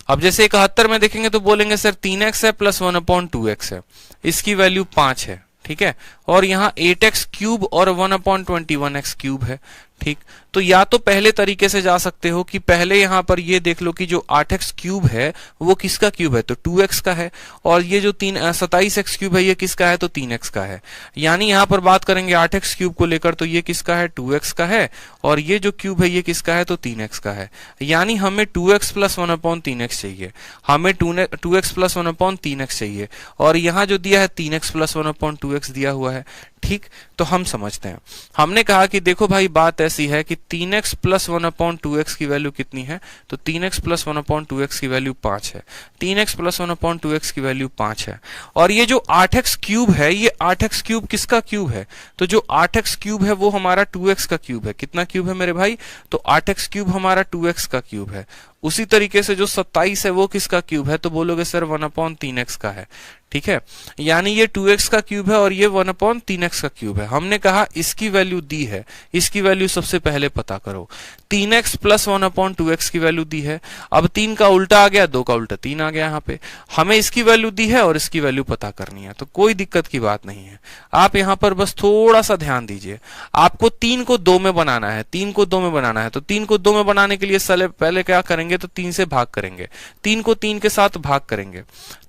अब जैसे 71 में देखेंगे तो बोलेंगे सर 3x है प्लस 1/2x है, इसकी वैल्यू 5 है, ठीक है, और यहाँ 8x क्यूब और 1/21x क्यूब है, ठीक। तो या तो पहले तरीके से जा सकते हो कि पहले यहां पर ये देख लो कि जो 8x क्यूब है वो किसका क्यूब है, तो 2x का है, और ये जो 27x क्यूब है ये किसका है, तो 3x का है। यानी यहां पर बात करेंगे 8x क्यूब को लेकर तो ये किसका है, 2x का है, और ये जो क्यूब है ये किसका है, तो 3x का है। यानी हमें 2x प्लस 1/3x चाहिए, हमें 2x प्लस 1/3x चाहिए, और यहाँ जो दिया है 3x प्लस 1/2x दिया हुआ है, ठीक। तो हम समझते हैं, हमने कहा कि देखो भाई बात ऐसी है कि 3x प्लस 1/2x की वैल्यू कितनी है, तो 3x प्लस 1/2x की वैल्यू 5 है, 3x प्लस 1/2x की वैल्यू 5 है, और ये जो 8x क्यूब है ये 8x क्यूब किसका क्यूब है, तो जो 8x क्यूब है वो हमारा 2x का क्यूब है। कितना क्यूब है मेरे भाई, तो 8x क्यूब हमारा 2x का क्यूब है। उसी तरीके से जो 27 है वो किसका क्यूब है, तो बोलोगे सर 1/3x का है, ठीक है। यानी ये 2x का क्यूब है और ये 1/3x का क्यूब है। हमने कहा इसकी वैल्यू दी है, इसकी वैल्यू सबसे पहले पता करो। 3x प्लस 1/2x की वैल्यू दी है, अब 3 का उल्टा आ गया, 2 का उल्टा 3 आ गया। यहाँ पे हमें इसकी वैल्यू दी है और इसकी वैल्यू पता करनी है, तो कोई दिक्कत की बात नहीं है। आप यहाँ पर बस थोड़ा सा ध्यान दीजिए, आपको 3 को 2 में बनाना है, 3 को 2 में बनाना है, तो 3 को 2 में बनाने के लिए पहले क्या करेंगे, तो 3 से भाग करेंगे, 3 को 3 के साथ भाग करेंगे,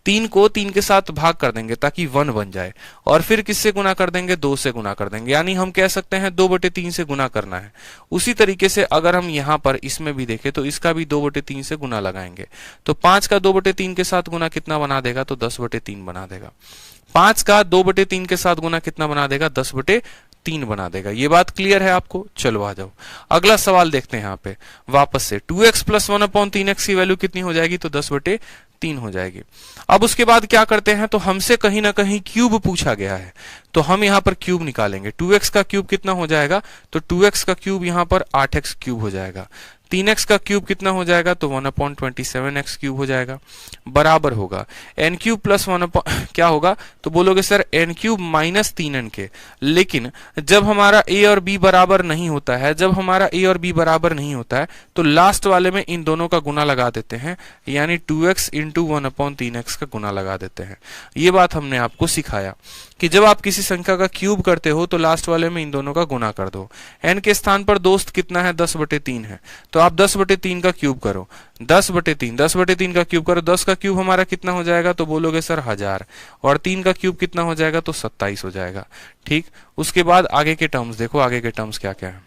3 को 3 के साथ भाग कर देंगे ताकि 1 बन जाए, और फिर किससे गुना कर देंगे, 2 से गुना कर देंगे। यानी हम कह सकते हैं 2/3 से गुना करना है। उसी तरीके से अगर हम यहाँ पर इसमें भी देखें तो इसका भी 2/3 से गुना लगाएंगे, तो 5 का 2/3 के साथ गुना कितना बना देगा, तो 10/3 बना देगा। 5 का 2/3 के साथ गुना कितना बना देगा, 10/3 बना देगा। ये बात क्लियर है आपको। चलो आ जाओ, अगला सवाल देखते हैं। यहाँ पे वापस से 2x प्लस 1/3x की वैल्यू कितनी हो जाएगी, तो 10/3 हो जाएगी। अब उसके बाद क्या करते हैं, तो हमसे कहीं ना कहीं क्यूब पूछा गया है, तो हम यहाँ पर क्यूब निकालेंगे। 2x का क्यूब कितना हो जाएगा, तो 2x का क्यूब यहाँ पर 8x क्यूब हो जाएगा। 3x का क्यूब कितना हो जाएगा, तो 1/27x क्यूब हो जाएगा, बराबर होगा n क्यूब प्लस 1 क्या होगा, तो बोलोगे sir n cube minus 3n के। लेकिन जब हमारा a और b बराबर नहीं होता है, जब हमारा a और b बराबर नहीं होता है, तो लास्ट वाले में इन दोनों का गुना लगा देते हैं, यानी 2x इंटू 1/3x का गुना लगा देते हैं। ये बात हमने आपको सिखाया कि जब आप किसी संख्या का क्यूब करते हो तो लास्ट वाले में इन दोनों का गुना कर दो। n के स्थान पर दोस्त कितना है, 10/3 है, तो आप 10/3 का क्यूब करो, 10/3 का क्यूब करो। 10 का क्यूब हमारा कितना हो जाएगा, तो बोलोगे सर 1000, और 3 का क्यूब कितना हो जाएगा, तो 27 हो जाएगा, ठीक। उसके बाद आगे के टर्म्स देखो, आगे के टर्म्स क्या क्या है।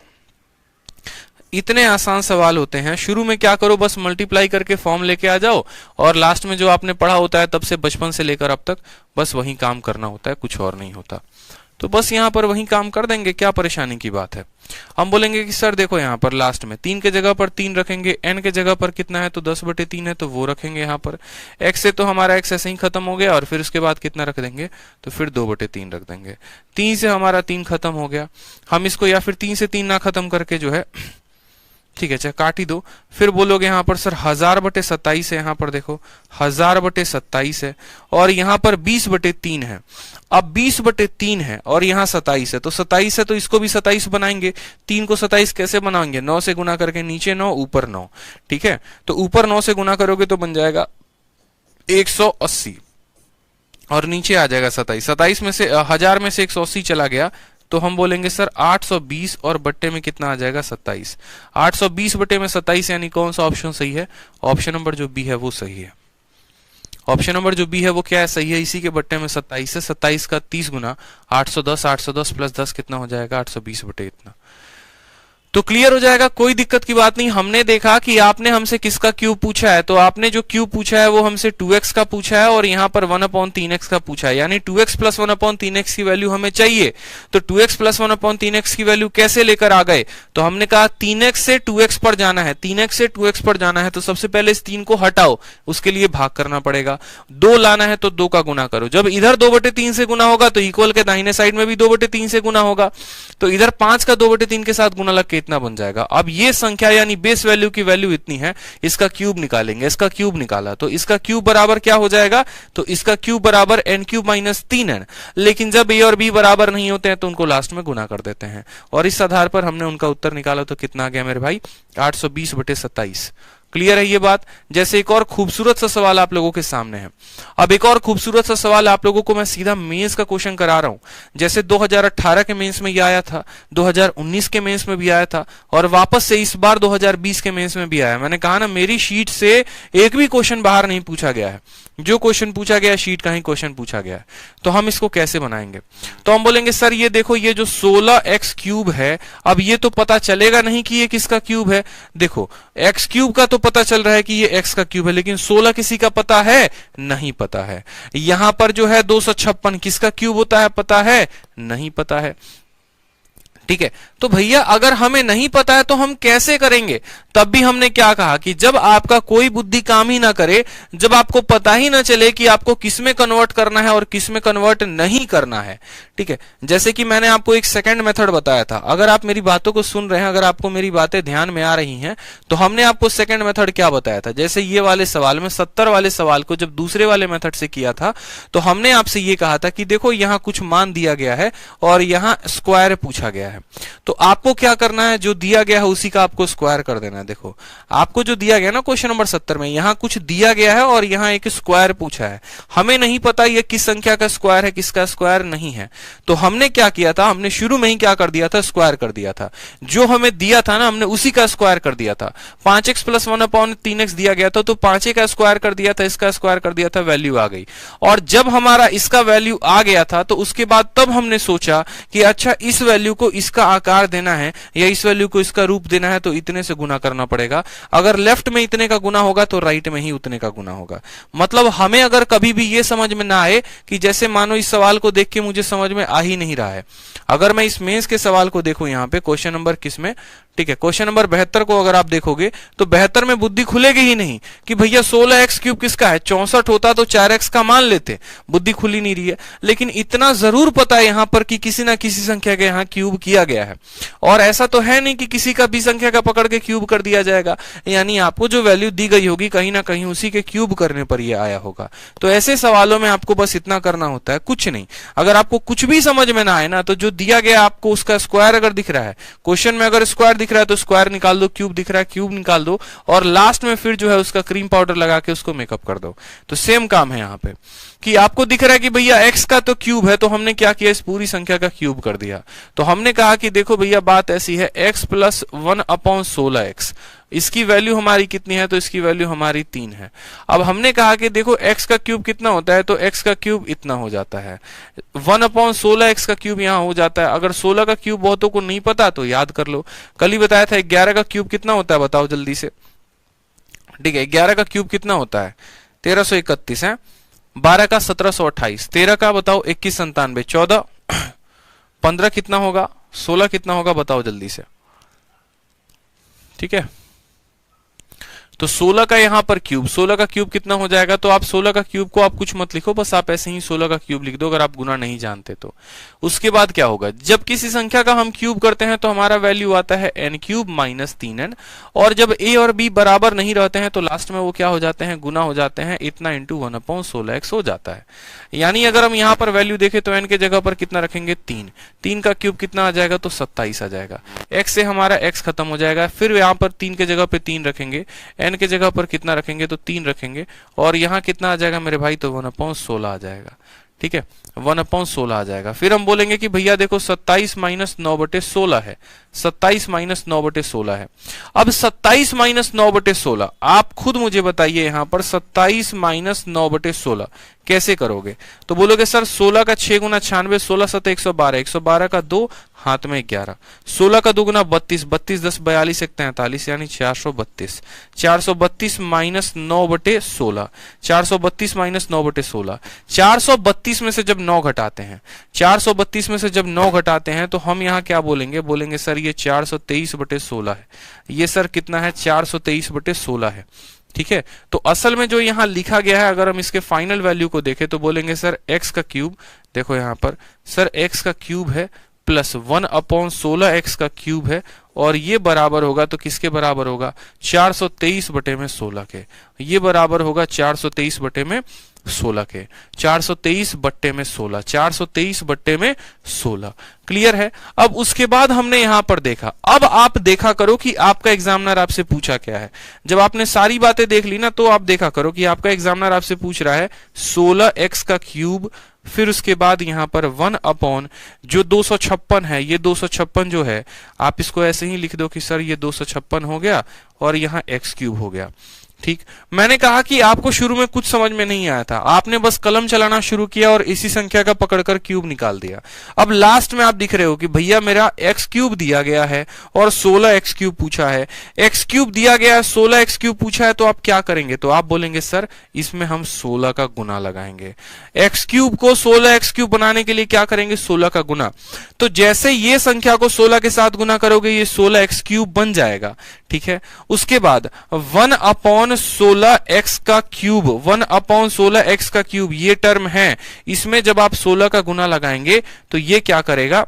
इतने आसान सवाल होते हैं। शुरू में क्या करो, बस मल्टीप्लाई करके फॉर्म लेके आ जाओ और लास्ट में जो आपने पढ़ा होता है तब से बचपन से लेकर अब तक बस वही काम करना होता है, कुछ और नहीं होता। तो बस यहाँ पर वही काम कर देंगे, क्या परेशानी की बात है। हम बोलेंगे कि सर देखो यहाँ पर लास्ट में 3 के जगह पर 3 रखेंगे, n के जगह पर कितना है तो 10/3 है तो वो रखेंगे यहाँ पर। x से तो हमारा x ऐसे ही खत्म हो गया और फिर उसके बाद कितना रख देंगे तो फिर 2/3 रख देंगे। 3 से हमारा 3 खत्म हो गया, हम इसको या फिर 3 से 3 ना खत्म करके जो है ठीक है चाहे काट ही दो। फिर बोलोगे यहाँ पर सर 1000/27 है, यहाँ पर देखो 1000/27 है और यहाँ पर 20/3 है। अब 20/3 है और यहाँ 27 है, तो 27 है तो इसको भी 27 बनाएंगे। 3 को 27 कैसे बनाएंगे, 9 से गुना करके नीचे 9 ऊपर 9, ठीक है। तो ऊपर 9 से गुना करोगे तो बन जाएगा 180 और नीचे आ जाएगा 27। 27 में से 1000 में से 180 चला गया तो हम बोलेंगे सर 820 और बट्टे में कितना आ जाएगा 27। 820 बट्टे में 27 यानी कौन सा ऑप्शन सही है, ऑप्शन नंबर जो बी है वो सही है। ऑप्शन नंबर जो बी है वो क्या है, सही है। इसी के बट्टे में 27 है, 27 का 30 गुना 810, 810 प्लस 10 कितना हो जाएगा 820 बटे इतना। तो क्लियर हो जाएगा, कोई दिक्कत की बात नहीं। हमने देखा कि आपने हमसे किसका क्यूब पूछा है, तो आपने जो क्यूब पूछा है वो हमसे 2x का पूछा है और यहाँ पर 1/3x का पूछा है, यानी 2x प्लस 1/3x की वैल्यू हमें चाहिए। तो 2x प्लस 1/3x की वैल्यू कैसे लेकर आ गए, तो हमने कहा 3x से 2x पर जाना है, 3x से 2x पर जाना है तो सबसे पहले इस 3 को हटाओ, उसके लिए भाग करना पड़ेगा। 2 लाना है तो 2 का गुना करो, जब इधर 2/3 से गुना होगा तो इक्वल के दाहिने साइड में भी 2/3 से गुना होगा, तो इधर 5 का 2/3 के साथ गुना लग के इतना बन जाएगा। अब ये संख्या यानी बेस वैल्यू की वैल्यू इतनी है, इसका क्यूब निकालेंगे। इसका क्यूब निकाला तो इसका क्यूब बराबर क्या हो जाएगा, तो इसका क्यूब बराबर n³ माइनस 3n। लेकिन जब a और b बराबर नहीं होते हैं तो उनको लास्ट में गुना कर देते हैं और इस आधार पर हमने उनका उत्तर निकाला तो कितना आ गया मेरे भाई 820/27। क्लियर है ये बात। जैसे एक और खूबसूरत सा सवाल आप लोगों के सामने है। अब एक और खूबसूरत सा सवाल आप लोगों को मैं सीधा मेंस का क्वेश्चन करा रहा हूं। जैसे 2018 के मेंस में ये आया था, 2019 के मेंस में भी आया था और वापस से इस बार 2020 के मेंस में भी आया। मैंने कहा ना मेरी शीट से एक भी क्वेश्चन बाहर नहीं पूछा गया है, जो क्वेश्चन पूछा गया शीट का ही क्वेश्चन पूछा गया है। तो हम इसको कैसे बनाएंगे, तो हम बोलेंगे सर ये देखो ये जो 16x³ है, अब ये तो पता चलेगा नहीं कि ये किसका क्यूब है। देखो x³ का तो पता चल रहा है कि ये x का क्यूब है, लेकिन 16 किसी का पता है, नहीं पता है। यहां पर जो है 256 किसका क्यूब होता है, पता है, नहीं पता है। ठीक है, तो भैया अगर हमें नहीं पता है तो हम कैसे करेंगे। तब भी हमने क्या कहा कि जब आपका कोई बुद्धि काम ही ना करे, जब आपको पता ही ना चले कि आपको किस में कन्वर्ट करना है और किस में कन्वर्ट नहीं करना है। ठीक है, जैसे कि मैंने आपको एक सेकंड मेथड बताया था, अगर आप मेरी बातों को सुन रहे हैं, अगर आपको मेरी बातें ध्यान में आ रही हैं, तो हमने आपको सेकंड मेथड क्या बताया था। जैसे ये वाले सवाल में 70 वाले सवाल को जब दूसरे वाले मेथड से किया था तो हमने आपसे ये कहा था कि देखो यहां कुछ मान दिया गया है और यहां स्क्वायर पूछा गया है, तो आपको क्या करना है, जो दिया गया है उसी का आपको स्क्वायर कर देना है। देखो आपको जो दिया गया ना क्वेश्चन नंबर 70 में, यहां कुछ दिया गया है और यहां एक स्क्वायर पूछा है। हमें नहीं पता ये किस संख्या का स्क्वायर है, किसका स्क्वायर नहीं है। तो हमने क्या किया था, हमने शुरू में ही क्या कर दिया था, स्क्वायर कर दिया था। जो हमें दिया था ना हमने उसी का स्क्वायर कर दिया था। 5x प्लस 1/3x दिया गया था तो 5 का स्क्वायर कर दिया था, इसका स्क्वायर कर दिया था, वैल्यू आ गई। और जब हमारा इसका वैल्यू आ गया था तो उसके बाद तब हमने सोचा कि अच्छा इस वैल्यू को इसका आकार देना है या इस वैल्यू को इसका रूप देना है तो इतने से गुना करना पड़ेगा। अगर लेफ्ट में इतने का गुना होगा तो राइट में ही उतने का गुना होगा। मतलब हमें अगर कभी भी ये समझ में ना आए कि जैसे मानो इस सवाल को देख के मुझे समझ में आ ही नहीं रहा है, अगर मैं इस मेंस के सवाल को देखूं यहाँ पे क्वेश्चन नंबर किस में, ठीक है क्वेश्चन नंबर 72 को अगर आप देखोगे तो 72 में बुद्धि खुलेगी ही नहीं कि भैया 16x³ किसका है, 64 होता तो 4x का मान लेते, बुद्धि खुली नहीं रही है। लेकिन इतना जरूर पता है यहां पर कि किसी ना किसी संख्या के यहां क्यूब किया गया है और ऐसा तो है नहीं कि किसी का भी संख्या का पकड़ के क्यूब कर दिया जाएगा, यानी आपको जो वैल्यू दी गई होगी कहीं ना कहीं उसी के क्यूब करने पर यह आया होगा। तो ऐसे सवालों में आपको बस इतना करना होता है, कुछ नहीं। अगर आपको कुछ भी समझ में ना आए ना तो जो दिया गया आपको उसका स्क्वायर अगर दिख रहा है, क्वेश्चन में अगर स्क्वायर दिख रहा है तो स्क्वायर निकाल दो, क्यूब दिख रहा है क्यूब निकाल दो और लास्ट में फिर जो है उसका क्रीम पाउडर लगा के उसको मेकअप कर दो। तो सेम काम है यहाँ पे कि आपको दिख रहा है कि भैया x का तो क्यूब है, तो हमने क्या किया, इस पूरी संख्या का क्यूब कर दिया। तो हमने कहा कि देखो भैया बात ऐसी है, x प्लस 1/16x इसकी वैल्यू हमारी कितनी है, तो इसकी वैल्यू हमारी 3 है। अब हमने कहा कि देखो x का क्यूब कितना होता है, तो x का क्यूब इतना हो जाता है, 1/16 x का क्यूब यहाँ हो जाता है। अगर 16 का क्यूब बहुतों को नहीं पता तो याद कर लो, कल ही बताया था 11 का क्यूब कितना होता है, बताओ जल्दी से। ठीक है, 11 का क्यूब कितना होता है, 1331 है, 12 का 1728, 13 का बताओ 2197, 14, 15 कितना होगा, 16 कितना होगा, बताओ जल्दी से। ठीक है, तो 16 का यहां पर क्यूब, 16 का क्यूब कितना हो जाएगा, तो आप 16 का क्यूब को आप कुछ मत लिखो, बस आप ऐसे ही 16 का क्यूब लिख दो अगर आप गुना नहीं जानते तो। उसके बाद क्या होगा, जब किसी संख्या का हम क्यूब करते हैं तो हमारा वैल्यू आता है n क्यूब माइनस 3n, और जब a और b बराबर नहीं रहते हैं तो लास्ट में वो क्या हो जाते हैं, गुना हो जाते हैं, इतना इंटू 1/16x हो जाता है। यानी अगर हम यहाँ पर वैल्यू देखें तो n के जगह पर कितना रखेंगे, 3 का क्यूब कितना आ जाएगा, तो 27 आ जाएगा। x से हमारा x खत्म हो जाएगा, फिर यहाँ पर 3 के जगह पे 3 रखेंगे, n के जगह पर कितना रखेंगे, तो 3 रखेंगे, और यहाँ कितना आ जाएगा मेरे भाई, तो 1/16 आ जाएगा। ठीक है, 1/16 आ जाएगा। फिर हम बोलेंगे कि भैया देखो 27 माइनस 9/16 है, 27 माइनस 9/16 है। अब 27 माइनस 9/16 आप खुद मुझे बताइए, यहां पर 27 माइनस 9/16 कैसे करोगे, तो बोलोगे सर 16 का 6 गुना 96, 16 7 112, 112 का 2 हाथ में 11, 16 का 2 गुना 32, 32 10 42 1 43, यानी 432, 432 माइनस 9/16, 432 माइनस 9/16, 432 में से जब 9 घटाते हैं, 432 में से जब 9 घटाते हैं तो हम यहाँ क्या बोलेंगे, बोलेंगे सर ये 423/16 है, ये सर कितना है, 423/16 है। ठीक है, तो असल में जो यहाँ लिखा गया है, अगर हम इसके फाइनल वैल्यू को देखें तो बोलेंगे सर x का क्यूब, देखो यहाँ पर सर x का क्यूब है प्लस 1/16x का क्यूब है, और ये बराबर होगा, तो किसके बराबर होगा, 423/16 के, ये बराबर होगा 423/16 के, 423/16, 423/16। क्लियर है। अब उसके बाद हमने यहां पर देखा, अब आप देखा करो कि आपका एग्जामिनर आपसे पूछा क्या है। जब आपने सारी बातें देख ली ना, तो आप देखा करो कि आपका एग्जामिनर आपसे पूछ रहा है 16x का क्यूब, फिर उसके बाद यहां पर 1 जो 256 है, ये 256 जो है आप इसको ऐसे ही लिख दो कि सर ये 256 हो गया, और यहां x क्यूब हो गया। ठीक, मैंने कहा कि आपको शुरू में कुछ समझ में नहीं आया था, आपने बस कलम चलाना शुरू किया और इसी संख्या का पकड़कर क्यूब निकाल दिया। अब लास्ट में आप दिख रहे हो कि भैया मेरा x क्यूब दिया गया है और 16x क्यूब पूछा है, x क्यूब दिया गया है, 16x क्यूब पूछा है, तो आप क्या करेंगे, तो आप बोलेंगे सर इसमें हम 16 का गुना लगाएंगे। x क्यूब को 16x क्यूब बनाने के लिए क्या करेंगे, 16 का गुना। तो जैसे ये संख्या को 16 के साथ गुना करोगे, ये 16x क्यूब बन जाएगा। ठीक है, उसके बाद 1/16x का क्यूब, 1/16x का क्यूब ये टर्म है, इसमें जब आप 16 का गुना लगाएंगे तो ये क्या करेगा,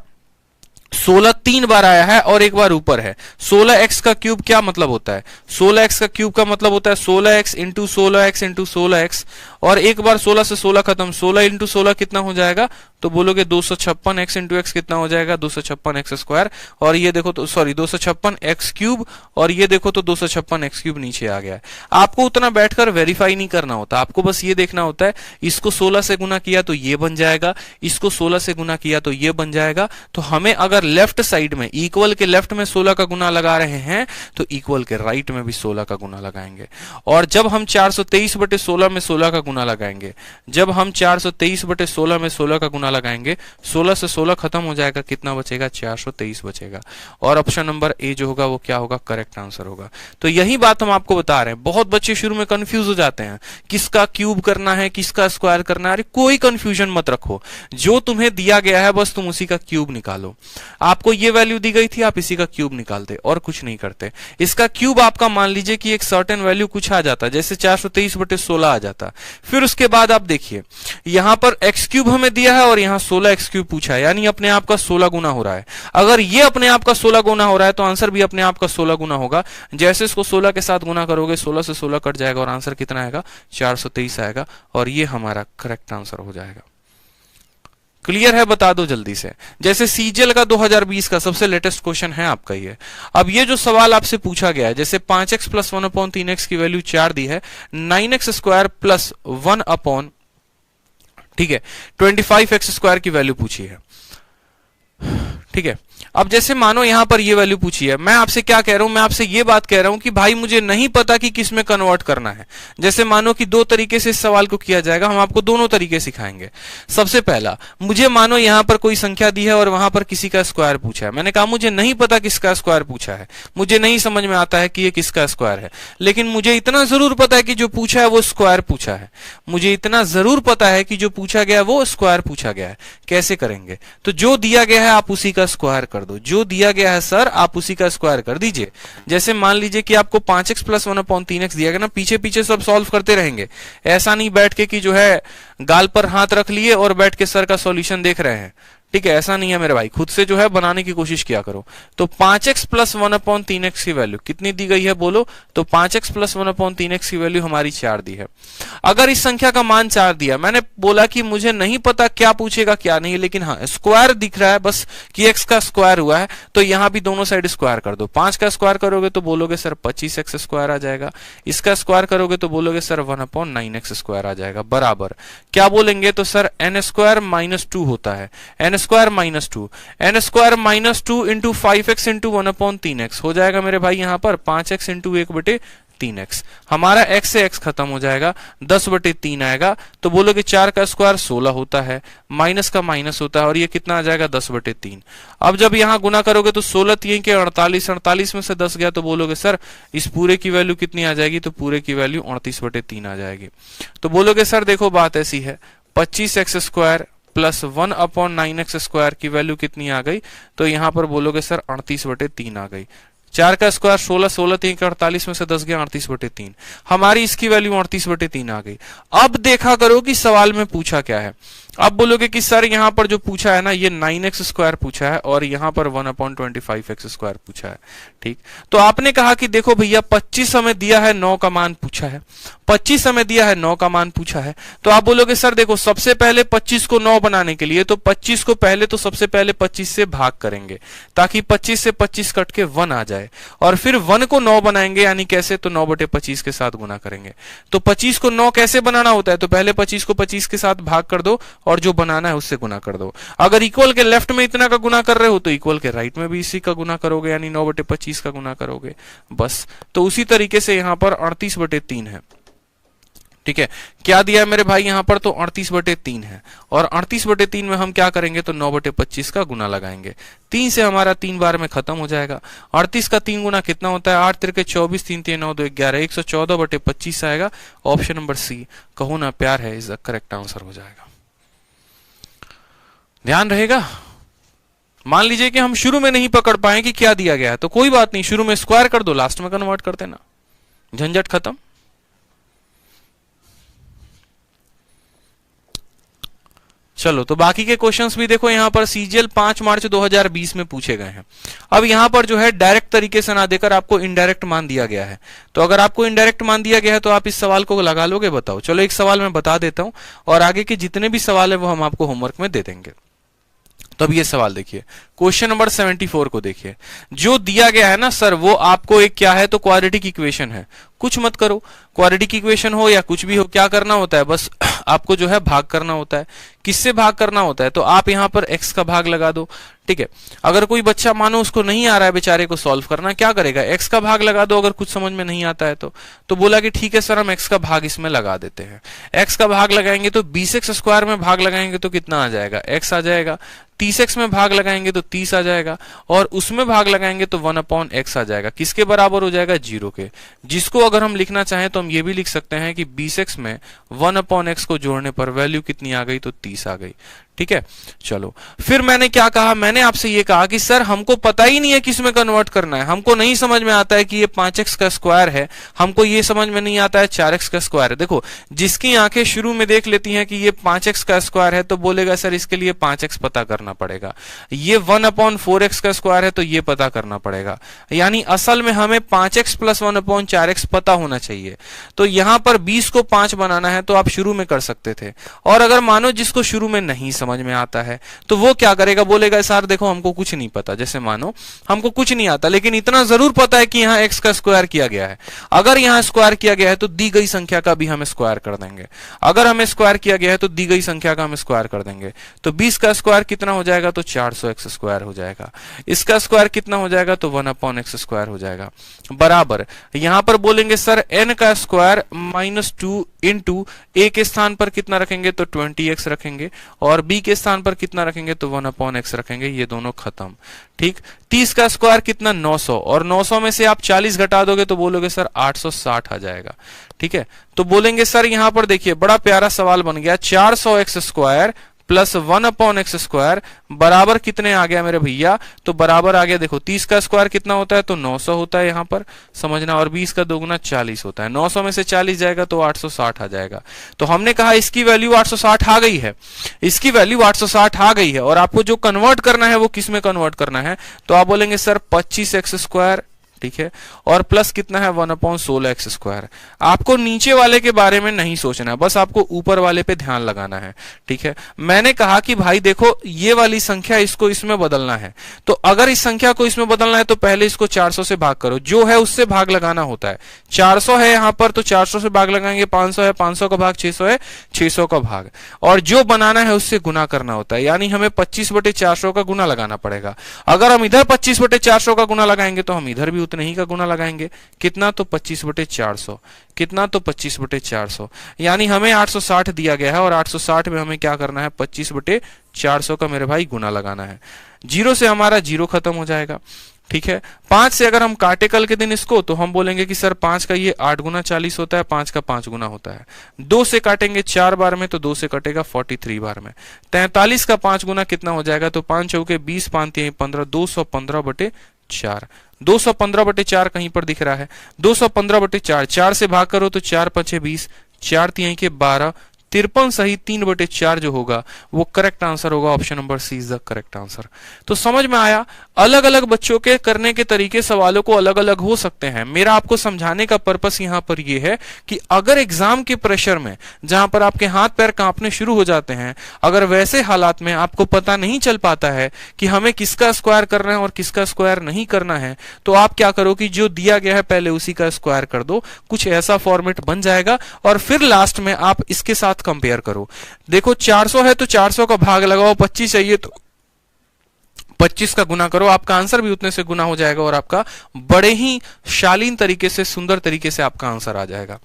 16 3 बार आया है और एक बार ऊपर है। 16x का क्यूब क्या मतलब होता है, 16x का क्यूब का मतलब होता है 16x into 16x into 16x, और एक बार 16 से 16 खत्म, 16 इंटू 16 कितना हो जाएगा, तो बोलोगे 256x इंटू x कितना हो जाएगा, 256x स्क्वायर, और ये देखो तो सॉरी 256x क्यूब, और ये देखो तो 256x क्यूब नीचे आ गया है। आपको उतना बैठकर वेरीफाई नहीं करना होता, आपको बस ये देखना होता है इसको 16 से गुना किया तो ये बन जाएगा, इसको 16 से गुना किया तो ये बन जाएगा। तो हमें अगर लेफ्ट साइड में इक्वल के लेफ्ट में 16 का गुना लगा रहे हैं तो इक्वल के राइट में भी 16 का गुना लगाएंगे। और जब हम 423/16 में 16 का गुना लगाएंगे, जब हम 423/16 में 16 का गुना लगाएंगे, 16 से 16 खत्म हो जाएगा, कितना बचेगा, 423 बचेगा। और ऑप्शन नंबर ए जो होगा वो क्या होगा, करेक्ट आंसर होगा। तो यही बात हम आपको बता रहे हैं। बहुत बच्चे शुरू में कंफ्यूज हो जाते हैं, किसका क्यूब करना है, किसका स्क्वायर करना है। अरे कोई कंफ्यूजन मत रखो, जो तुम्हें दिया गया है बस तुम उसी का क्यूब निकालो। आपको ये वैल्यू दी गई थी, आप इसी का क्यूब निकालते और कुछ नहीं करते। इसका क्यूब आपका मान लीजिए कि एक सर्टेन वैल्यू कुछ आ जाता, जैसे 423/16 आ जाता। फिर उसके बाद आप देखिए यहां पर x क्यूब हमें दिया है और यहां 16x क्यूब पूछा है, यानी अपने आप का 16 गुना हो रहा है। अगर ये अपने आप का 16 गुना हो रहा है तो आंसर भी अपने आप का 16 गुना होगा। जैसे इसको 16 के साथ गुना करोगे, 16 से 16 कट जाएगा और आंसर कितना आएगा, 423 आएगा, और ये हमारा करेक्ट आंसर हो जाएगा। क्लियर है, बता दो जल्दी से। जैसे सीजीएल का 2020 का सबसे लेटेस्ट क्वेश्चन है आपका ये। अब ये जो सवाल आपसे पूछा गया है, जैसे 5x प्लस 1/3x की वैल्यू 4 दी है, 9x स्क्वायर प्लस 1 ठीक है 25x स्क्वायर की वैल्यू पूछी है। ठीक है। अब जैसे मानो यहां पर ये वैल्यू पूछी है, मैं आपसे क्या कह रहा हूं, मैं आपसे ये बात कह रहा हूं कि भाई मुझे नहीं पता कि किस में कन्वर्ट करना है। जैसे मानो कि दो तरीके से इस सवाल को किया जाएगा, हम आपको दोनों तरीके सिखाएंगे। सबसे पहला, मुझे मानो यहां पर कोई संख्या दी है और वहां पर किसी का स्क्वायर पूछा है। मैंने कहा मुझे नहीं पता किसका स्क्वायर पूछा है, मुझे नहीं समझ में आता है कि ये किसका स्क्वायर है, लेकिन मुझे इतना जरूर पता है कि जो पूछा है वो स्क्वायर पूछा है। मुझे इतना जरूर पता है कि जो पूछा गया वो स्क्वायर पूछा गया है। कैसे करेंगे? तो जो दिया गया है आप उसी का स्क्वायर कर दो। जो दिया गया है सर आप उसी का स्क्वायर कर दीजिए। जैसे मान लीजिए कि आपको 5x प्लस 1/3x दिया गया ना, पीछे पीछे सब सॉल्व करते रहेंगे। ऐसा नहीं बैठ के कि जो है गाल पर हाथ रख लिए और बैठ के सर का सॉल्यूशन देख रहे हैं, ठीक है, ऐसा नहीं है मेरे भाई। खुद से जो है बनाने की कोशिश किया करो। तो 5x प्लस 1/3x की वैल्यू कितनी दी गई है बोलो? तो 5x प्लस 1/3x की वैल्यू हमारी 4 दी है। अगर इस संख्या का मान 4 दिया, मैंने बोला कि मुझे नहीं पता क्या पूछेगा क्या नहीं, लेकिन हाँ स्क्वायर दिख रहा है बस कि x का स्क्वायर हुआ है, तो यहां भी दोनों साइड स्क्वायर कर दो। 5 का स्क्वायर करोगे तो बोलोगे सर 25x स्क्वायर आ जाएगा। इसका स्क्वायर करोगे तो बोलोगे सर 1/9x स्क्वायर आ जाएगा। बराबर क्या बोलेंगे? तो सर n स्क्वायर माइनस 2 होता है। n square minus 2, n square minus 2 into 5x into 1/3x हो जाएगा मेरे भाई यहां पर 5x इंटू 1/3x। हमारा x से x खत्म हो जाएगा, 10/3 आएगा। तो बोलोगे 4 का स्क्वायर 16 होता है, माइनस का माइनस होता है, और ये कितना आ जाएगा 10/3। अब जब यहां गुना करोगे तो 16 3 के 48, 48 में से 10 गया तो बोलोगे सर इस पूरे की वैल्यू कितनी आ जाएगी? तो पूरे की वैल्यू 38/3 आ जाएगी। तो बोलोगे सर देखो बात ऐसी है, 25x square plus 1/9x square की वैल्यू कितनी आ गई? तो यहां पर बोलोगे सर 38/3 आ गई। 4 का स्क्वायर 16, 16 3 के 48 में से 10 गया 38/3। हमारी इसकी वैल्यू 38/3 आ गई। अब देखा करो कि सवाल में पूछा क्या है। अब बोलोगे कि सर यहां पर जो पूछा है ना ये 9x स्क्वायर पूछा है और यहां पर 1/25x स्क्वायर पूछा है। ठीक, तो आपने कहा कि देखो भैया 25 हमें दिया है, 9 का मान पूछा है। 25 हमें दिया है, 9 का मान पूछा है। तो आप बोलोगे सर देखो सबसे पहले 25 को 9 बनाने के लिए तो 25 को पहले तो सबसे पहले 25 से भाग करेंगे ताकि 25 से 25 कट के 1 आ जाए, और फिर 1 को 9 बनाएंगे, यानी कैसे? तो 9/25 के साथ गुना करेंगे। तो 25 को 9 कैसे बनाना होता है? तो पहले 25 को 25 के साथ भाग कर दो और जो बनाना है उससे गुना कर दो। अगर इक्वल के लेफ्ट में इतना का गुना कर रहे हो तो इक्वल के राइट में भी इसी का गुना करोगे, यानी 9/25 का गुना करोगे बस। तो उसी तरीके से यहां पर 38/3 है। ठीक है, क्या दिया है मेरे भाई यहां पर? तो 38/3 है, और 38/3 में हम क्या करेंगे? तो 9/25 का गुना लगाएंगे। 3 से हमारा 3 बार में खत्म हो जाएगा। 38 का 3 गुना कितना होता है? 8 3 24, 3 3 9 2 11, 114/25 आएगा। ऑप्शन नंबर सी, कहो ना प्यार है, इज द करेक्ट आंसर हो जाएगा। ध्यान रहेगा। मान लीजिए कि हम शुरू में नहीं पकड़ पाए कि क्या दिया गया है, तो कोई बात नहीं, शुरू में स्क्वायर कर दो, लास्ट में कन्वर्ट कर देना, झंझट खत्म। चलो, तो बाकी के क्वेश्चंस भी देखो। यहां पर सीजीएल 5 मार्च 2020 में पूछे गए हैं। अब यहां पर जो है डायरेक्ट तरीके से ना देकर आपको इनडायरेक्ट मान दिया गया है। तो अगर आपको इनडायरेक्ट मान दिया गया है तो आप इस सवाल को लगा लोगे? बताओ। चलो एक सवाल मैं बता देता हूं और आगे के जितने भी सवाल है वो हम आपको होमवर्क में दे देंगे। तो अब ये सवाल देखिए, क्वेश्चन नंबर 74 को देखिए। जो दिया गया है ना सर वो आपको एक क्या है? तो क्वाड्रेटिक इक्वेशन है। कुछ मत करो, क्वाड्रेटिक इक्वेशन हो या कुछ भी हो, क्या करना होता है? बस आपको जो है भाग करना होता है। किससे भाग करना होता है? तो आप यहां पर x का भाग लगा दो। ठीक है, अगर कोई बच्चा मानो उसको नहीं आ रहा है बेचारे को सॉल्व करना, क्या करेगा? x का भाग लगा दो। अगर कुछ समझ में नहीं आता है तो बोला कि ठीक है सर हम x का भाग इसमें लगा देते हैं। x का भाग लगाएंगे तो 20x स्क्वायर में भाग लगाएंगे तो कितना आ जाएगा? x आ जाएगा। 30x में भाग लगाएंगे तो 30 आ जाएगा, और उसमें भाग लगाएंगे तो 1/x आ जाएगा। किसके बराबर हो जाएगा? 0 के। जिसको अगर हम लिखना चाहें तो हम ये भी लिख सकते हैं कि 20x में 1/x को जोड़ने पर वैल्यू कितनी आ गई? तो 30 आ गई। ठीक है, चलो फिर मैंने क्या कहा? मैंने आपसे ये कहा कि सर हमको पता ही नहीं है किस में कन्वर्ट करना है। हमको नहीं समझ में आता है कि ये 5x का स्क्वायर है, हमको ये समझ में नहीं आता है 4x का स्क्वायर है। देखो, जिसकी आंखें शुरू में देख लेती हैं कि ये 5x का स्क्वायर है तो बोलेगा सर इसके लिए 5x पता करना पड़ेगा। ये 1/4x का स्क्वायर है तो ये पता करना पड़ेगा। यानी असल में हमें 5x प्लस 1/4x पता होना चाहिए। तो यहां पर 20 को 5 बनाना है तो आप शुरू में कर सकते थे। और अगर मानो जिसको शुरू में नहीं समझ में आता है, तो वो क्या करेगा, बोलेगा सर देखो हमको कुछ नहीं पता, जैसे मानो हमको कुछ नहीं आता लेकिन इतना जरूर पता है कि यहाँ x का स्क्वायर किया गया है, अगर यहाँ स्क्वायर किया गया है तो दी गई संख्या का भी हम स्क्वायर कर देंगे, अगर हमें स्क्वायर किया गया है तो दी गई संख्या का हम स्क्वायर कर देंगे। तो 20 का स्क्वायर कितना हो जाएगा, तो 400x स्क्वायर हो जाएगा। इसका स्क्वायर कितना हो जाएगा, तो 1/x स्क्वायर हो जाएगा, बराबर यहां पर बोलेंगे सर n का स्क्वायर -2 इंटू a के स्थान पर कितना रखेंगे, तो 20x रखेंगे, और b के स्थान पर कितना रखेंगे, तो 1/x रखेंगे, ये दोनों खत्म। ठीक, 30 का स्क्वायर कितना, 900, और 900 में से आप 40 घटा दोगे तो बोलोगे सर 860 आ जाएगा। ठीक है, तो बोलेंगे सर यहां पर देखिए बड़ा प्यारा सवाल बन गया, 400x square plus 1/x square बराबर कितने आ गया मेरे भैया, तो बराबर आ गया, देखो 30 का स्क्वायर कितना होता है, तो 900 होता है यहां पर समझना, और 20 का दोगुना 40 होता है, 900 में से 40 जाएगा तो 860 आ जाएगा। तो हमने कहा इसकी वैल्यू 860 आ गई है, इसकी वैल्यू 860 आ गई है, और आपको जो कन्वर्ट करना है वो किस में कन्वर्ट करना है, तो आप बोलेंगे सर 25x स्क्वायर, ठीक है, और प्लस कितना है 1/16x स्क्वायर। आपको नीचे वाले के बारे में नहीं सोचना है, बस आपको ऊपर वाले पे ध्यान लगाना है। ठीक है, मैंने कहा कि भाई देखो ये वाली संख्या इसको इसमें बदलना है, तो अगर इस संख्या को इसमें बदलना है तो पहले इसको 400 से भाग करो, जो है उससे भाग लगाना होता है। 400 है यहां पर तो 400 से भाग लगाएंगे, 500 है 500 का भाग, 600 है 600 का भाग, और जो बनाना है उससे गुना करना होता है, यानी हमें 25/400 का गुना लगाना पड़ेगा। अगर हम इधर 25/400 का गुना लगाएंगे तो हम इधर भी उतने ही का गुना लगाएंगे, कितना, तो 25/400, कितना, तो 25/400, यानी हमें 860 दिया गया है, और 860 में हमें क्या करना है, 25/400 का मेरे भाई गुना लगाना है। 0 से हमारा 0 खत्म हो जाएगा। ठीक है, 5 से अगर हम काटे कल के दिन इसको, तो हम बोलेंगे कि सर 5 का ये 8 गुना 40 होता है, 5 का 5 गुना होता है। 2 से काटेंगे 4 बार में, तो 2 से कटेगा 43 बार में। 43 का 5 गुना कितना हो जाएगा, तो 5 चौके 20, 5 तिहाई 15, 215/4। 215/4 कहीं पर दिख रहा है, 215/4, 4 से भाग करो तो 4 5 20, 4 तिहाई के 12, 53 सही 3/4 जो होगा वो करेक्ट आंसर होगा। Option number C is the correct answer. तो समझ में आया, अलग अलग बच्चों के करने के तरीके सवालों को अलग अलग हो सकते हैं। मेरा आपको समझाने का पर्पस यहां पर यह है कि अगर एग्जाम के प्रेशर में जहां पर आपके हाथ पैर कांपने शुरू हो जाते हैं, अगर वैसे हालात में आपको पता नहीं चल पाता है कि हमें किसका स्क्वायर करना है और किसका स्क्वायर नहीं करना है, तो आप क्या करो कि जो दिया गया है पहले उसी का स्क्वायर कर दो, कुछ ऐसा फॉर्मेट बन जाएगा, और फिर लास्ट में आप इसके साथ कंपेयर करो। देखो 400 है तो 400 का भाग लगाओ, 25 चाहिए तो 25 का गुना करो, आपका आंसर भी उतने से गुना हो जाएगा, और आपका बड़े ही शालीन तरीके से, सुंदर तरीके से आपका आंसर आ जाएगा।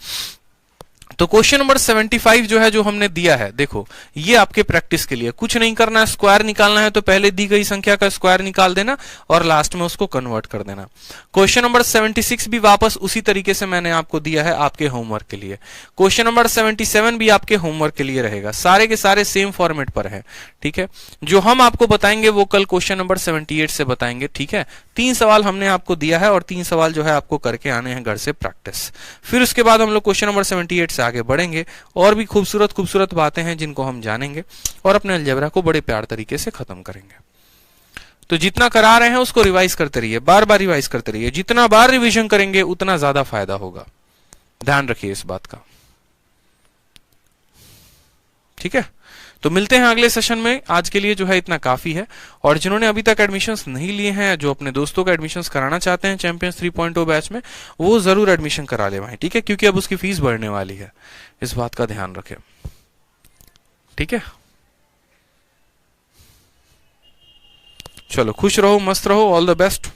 तो क्वेश्चन नंबर 75 जो है, जो हमने दिया है, देखो ये आपके प्रैक्टिस के लिए, कुछ नहीं करना है, स्क्वायर निकालना है तो पहले दी गई संख्या का स्क्वायर निकाल देना और लास्ट में उसको कन्वर्ट कर देना। क्वेश्चन नंबर 76 भी वापस उसी तरीके से मैंने आपको दिया है आपके होमवर्क के लिए। क्वेश्चन नंबर 77 भी आपके होमवर्क के लिए रहेगा, सारे के सारे सेम फॉर्मेट पर है। ठीक है, जो हम आपको बताएंगे वो कल क्वेश्चन नंबर 78 से बताएंगे। ठीक है, 3 सवाल हमने आपको दिया है और 3 सवाल जो है आपको करके आने हैं घर से प्रैक्टिस। फिर उसके बाद हम लोग क्वेश्चन नंबर 78 से आगे बढ़ेंगे, और भी खूबसूरत खूबसूरत बातें हैं जिनको हम जानेंगे और अपने अलजेब्रा को बड़े प्यार तरीके से खत्म करेंगे। तो जितना करा रहे हैं उसको रिवाइज करते रहिए, बार बार रिवाइज करते रहिए, जितना बार रिवीजन करेंगे उतना ज्यादा फायदा होगा, ध्यान रखिए इस बात का। ठीक है, तो मिलते हैं अगले सेशन में। आज के लिए जो है इतना काफी है, और जिन्होंने अभी तक एडमिशंस नहीं लिए हैं, जो अपने दोस्तों का एडमिशंस कराना चाहते हैं चैंपियंस 3.0 बैच में, वो जरूर एडमिशन करा ले भाई। ठीक है, क्योंकि अब उसकी फीस बढ़ने वाली है, इस बात का ध्यान रखें। ठीक है, चलो खुश रहो, मस्त रहो, ऑल द बेस्ट।